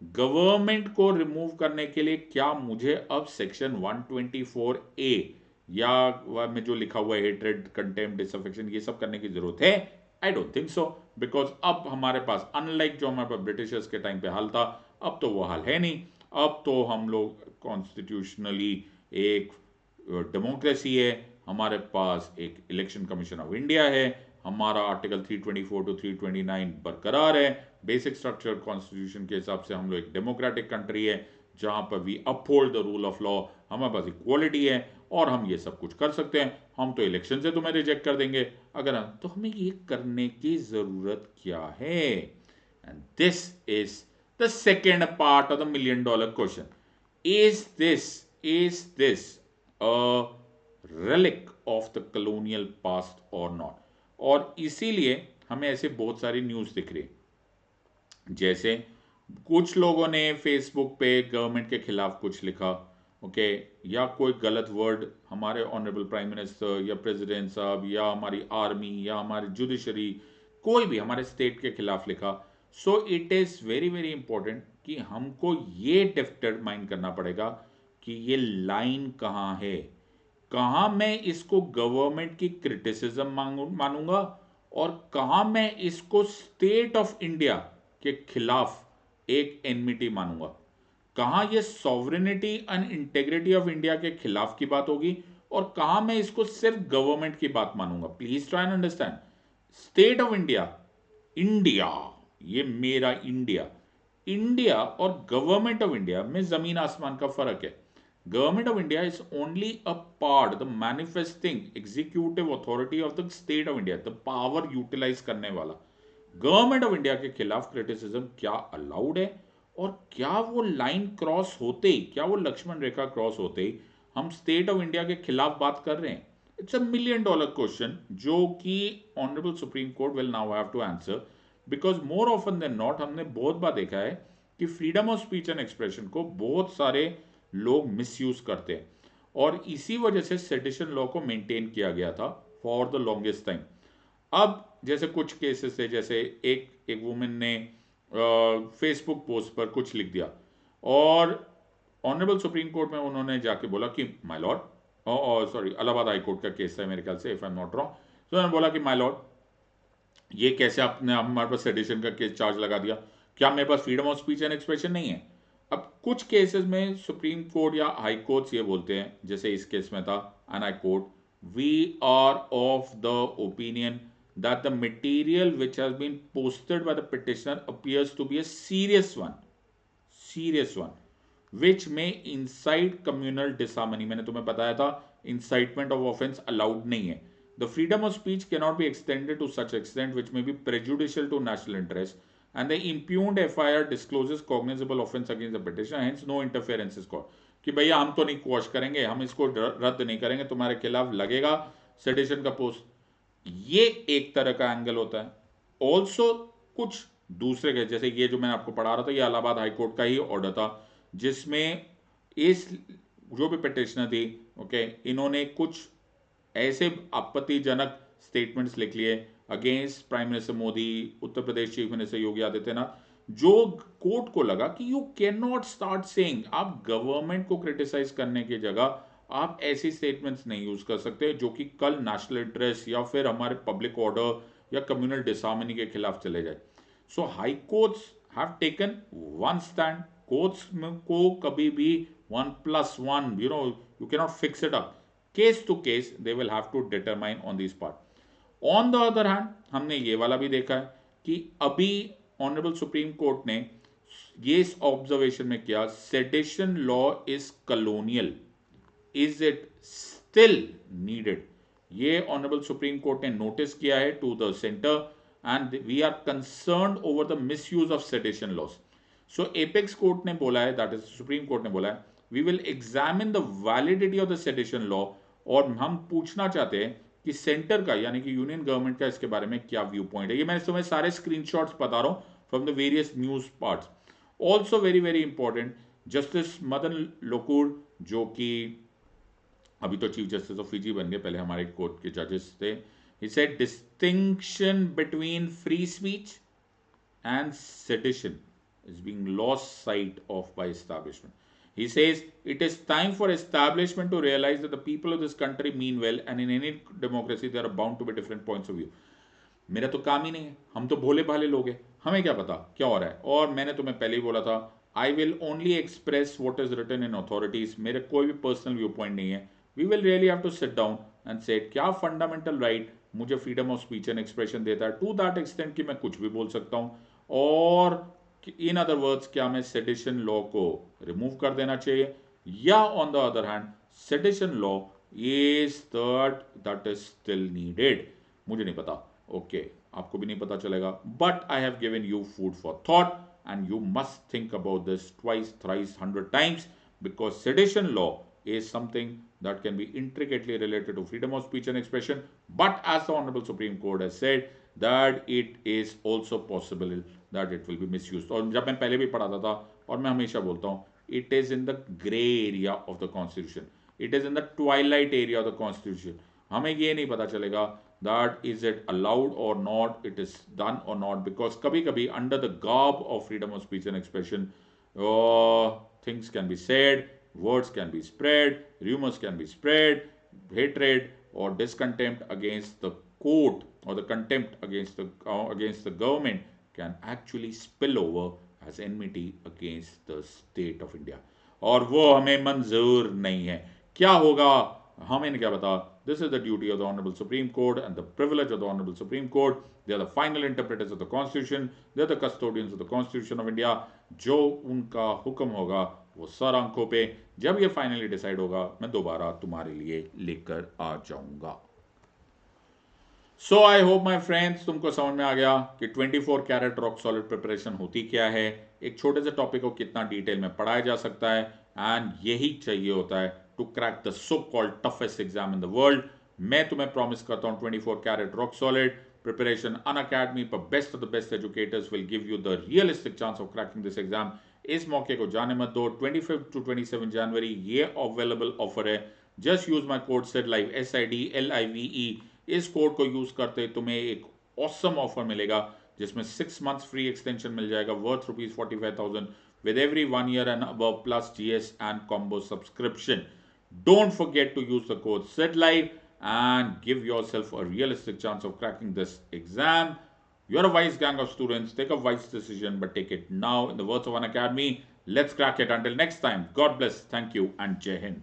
गवर्नमेंट को रिमूव करने के लिए क्या मुझे अब सेक्शन 124 ए या में जो लिखा हुआ है हेट्रेड, कंटेम्प्ट, डिसअफेक्शन, ये सब करने की जरूरत है? I don't think so. Because अब हमारे पास, अनलाइक जो हमारे पास ब्रिटिशर्स के टाइम पे हाल था, अब तो वो हाल है नहीं। अब तो हम लोग कॉन्स्टिट्यूशनली एक डेमोक्रेसी है, हमारे पास एक इलेक्शन कमीशन ऑफ इंडिया है, हमारा आर्टिकल 324 टू 329 बरकरार है। बेसिक स्ट्रक्चर कॉन्स्टिट्यूशन के हिसाब से हम लोग एक डेमोक्रेटिक कंट्री है जहां पर we uphold the rule of law, हमारे पास इक्वालिटी है और हम ये सब कुछ कर सकते हैं। हम तो इलेक्शन से तुम्हें रिजेक्ट कर देंगे अगर हम, तो हमें ये करने की जरूरत क्या है? And this is the second part of the million dollar question. Is this a relic of the colonial past or not? और इसीलिए हमें ऐसे बहुत सारी न्यूज दिख रही, जैसे कुछ लोगों ने फेसबुक पे गवर्नमेंट के खिलाफ कुछ लिखा, ओके, या कोई गलत वर्ड हमारे ऑनरेबल प्राइम मिनिस्टर या प्रेसिडेंट साहब या हमारी आर्मी या हमारी जुडिशरी, कोई भी हमारे स्टेट के खिलाफ लिखा। So it is very very important कि हमको ये डिटरमाइन करना पड़ेगा कि ये लाइन कहाँ है, कहां मैं इसको गवर्नमेंट की क्रिटिसिज्म मानूंगा और कहां मैं इसको स्टेट ऑफ इंडिया के खिलाफ एक एनमिटी मानूंगा, कहां ये sovereignty and integrity of India के खिलाफ की बात होगी और कहां मैं इसको सिर्फ गवर्नमेंट की बात मानूंगा। Please try and understand, state of India, India, ये मेरा इंडिया, इंडिया और गवर्नमेंट ऑफ इंडिया में जमीन आसमान का फर्क है। Government of India is only a part, the manifesting executive authority of the state of India, the power utilize करने वाला। गवर्नमेंट ऑफ इंडिया के खिलाफ क्रिटिसिज्म क्या अलाउड है और क्या वो लाइन क्रॉस होते ही, क्या वो लक्ष्मण रेखा क्रॉस होते ही हम स्टेट ऑफ इंडिया के खिलाफ बात कर रहे हैं? It's a million dollar question जो कि honourable supreme court will now have to answer, because more often than not हमने बहुत बार देखा है कि freedom of speech and expression को बहुत सारे लोग मिसयूज करते हैं और इसी वजह से सेडिशन लॉ को मेंटेन किया गया था फॉर द लॉन्गेस्ट टाइम। अब जैसे कुछ केसेस है, जैसे एक एक वुमेन ने फेसबुक पोस्ट पर कुछ लिख दिया और ऑनरेबल सुप्रीम कोर्ट में उन्होंने जाके बोला कि my Lord, sorry Allahabad high court का केस है मेरे ख्याल से, if I am not wrong, तो उन्होंने बोला कि माय लॉर्ड, ये कैसे आपने हमारे पास सेडिशन का केस चार्ज लगा दिया? क्या मेरे पास freedom of speech and expression नहीं है? अब कुछ केसेस में सुप्रीम कोर्ट या हाई कोर्ट्स ये बोलते हैं, जैसे इस केस में था, and I quote, we are of the opinion that the material which has been posted by the petitioner appears to be a serious one which may incite communal disharmony। मैंने तुम्हें बताया था incitement of offense allowed नहीं है। The freedom of speech cannot be extended to such extent which may be prejudicial to national interest and the impugned FIR discloses cognizable offense against the petitioner, hence no interference is called। कि भैया हम तो नहीं quash करेंगे, हम इसको रद्द नहीं करेंगे, तुम्हारे खिलाफ लगेगा सेडिशन का पोस्ट। ये एक तरह का एंगल होता है। ऑल्सो कुछ दूसरे के, जैसे ये जो मैं आपको पढ़ा रहा था, ये इलाहाबाद हाईकोर्ट का ही ऑर्डर था जिसमें इस जो भी पिटिशनर थी, ओके, इन्होंने कुछ ऐसे आपत्तिजनक स्टेटमेंट्स लिख लिए against prime minister Modi, Uttar Pradesh chief minister Yogi Adityanath, जो कोर्ट को लगा कि you can not start saying, आप गवर्नमेंट को क्रिटिसाइज करने की जगह आप ऐसी स्टेटमेंट्स नहीं यूज कर सकते जो कि कल नेशनल इंटरेस्ट या फिर हमारे पब्लिक ऑर्डर या कम्युनल डिसहार्मनी के खिलाफ चले जाए। So high courts have taken one stand. Courts को कभी भी 1+1, you cannot fix it up, case to case they will have to determine on this part। on the other hand हमने ये वाला भी देखा है कि अभी ऑनरेबल सुप्रीम कोर्ट ने ये इस ऑब्जर्वेशन में किया, sedition law is colonial, is it still needed? ये ऑनरेबल सुप्रीम कोर्ट ने नोटिस किया है to the centre, and we are concerned over the misuse of sedition laws. So apex court ने बोला है, दैट इज सुप्रीम कोर्ट ने बोला है, we will examine the validity of the sedition law. और हम पूछना चाहते हैं कि सेंटर का, यानी कि यूनियन गवर्नमेंट का इसके बारे में क्या व्यू पॉइंट है. ये मैं तुम्हें सारे स्क्रीनशॉट्स बता रहा हूं from the various news parts. Also very very important, justice Madan Lokur, जो कि अभी तो चीफ जस्टिस ऑफ फिजी बन गए, पहले हमारे कोर्ट के जजेस थे. He said distinction between free speech and sedition is being lost sight of by establishment. He says it is time for establishment to realize that the people of this country mean well, and in any democracy there are bound to be different points of view. मेरा तो काम ही नहीं है, हम तो भोले भाले लोग हैं, हमें क्या पता क्या हो रहा है. और मैंने तुम्हें पहले ही बोला था, I will only express what is written in authorities. मेरे कोई भी पर्सनल व्यू पॉइंट नहीं है. We will really have to sit down and say क्या फंडामेंटल राइट मुझे freedom of speech and expression देता है, टू दैट एक्सटेंट कि मैं कुछ भी बोल सकता हूँ. और इन अदर वर्ड्स, क्या मैं सेडिशन लॉ को रिमूव कर देना चाहिए, या on the other hand sedition law is that is still needed. मुझे नहीं पता. ओके, आपको भी नहीं पता चलेगा, but I have given you food for thought and you must think about this twice, thrice, 100 times, because sedition law is something that can be intricately related to freedom of speech and expression, but as the Honorable Supreme Court has said, that it is also possible that it will be misused. और जब मैं पहले भी पढ़ाता था, और मैं हमेशा बोलता हूँ, it is in the gray area of the constitution, it is in the twilight area of the constitution. हमें ये नहीं पता चलेगा that is it allowed or not, it is done or not, because कभी कभी under the garb of freedom of speech and expression, things can be said, words can be spread, rumors can be spread, hatred or discontent against the court or the contempt against the government can actually spill over as enmity against the state of India. और वो हमें मंजूर नहीं है. क्या होगा हमें क्या पता. This is the duty of the Honorable Supreme Court and the privilege of the Honorable Supreme Court. They are the final interpreters of the Constitution. They are the custodians of the Constitution of India. जो उनका हुक्म होगा वो sir आंखों पे, जब ये finally decide होगा, मैं दोबारा तुम्हारे लिए लेकर आ जाऊंगा. सो आई होप माई फ्रेंड्स तुमको समझ में आ गया कि 24 कैरेट रॉक सॉलिड प्रिपरेशन होती क्या है, एक छोटे से टॉपिक को कितना डिटेल में पढ़ाया जा सकता है, एंड यही चाहिए होता है to crack the so called toughest exam in the world. मैं तुम्हें प्रॉमिस करता हूँ 24 carat rock solid preparation Unacademy पर best of the best educators will give you the realistic chance of cracking this exam. इस मौके को जाने मत दो. 25 to 27 जनवरी ये अवेलेबल ऑफर है. Just use my code SIDLIVE SIDLIVE. इस कोड को यूज करते तुम्हें एक ऑसम ऑफर मिलेगा जिसमें 6 months फ्री एक्सटेंशन मिल जाएगा worth ₹45,000 with every 1 year and above plus GS and combo subscription. Don't forget to use the code SIDLIVE and give yourself a realistic chance of cracking this exam. You're a wise gang of students. Take a wise decision, but take it now. In the words of Unacademy, let's crack it. Until next time, God bless, thank you, and Jai Hind.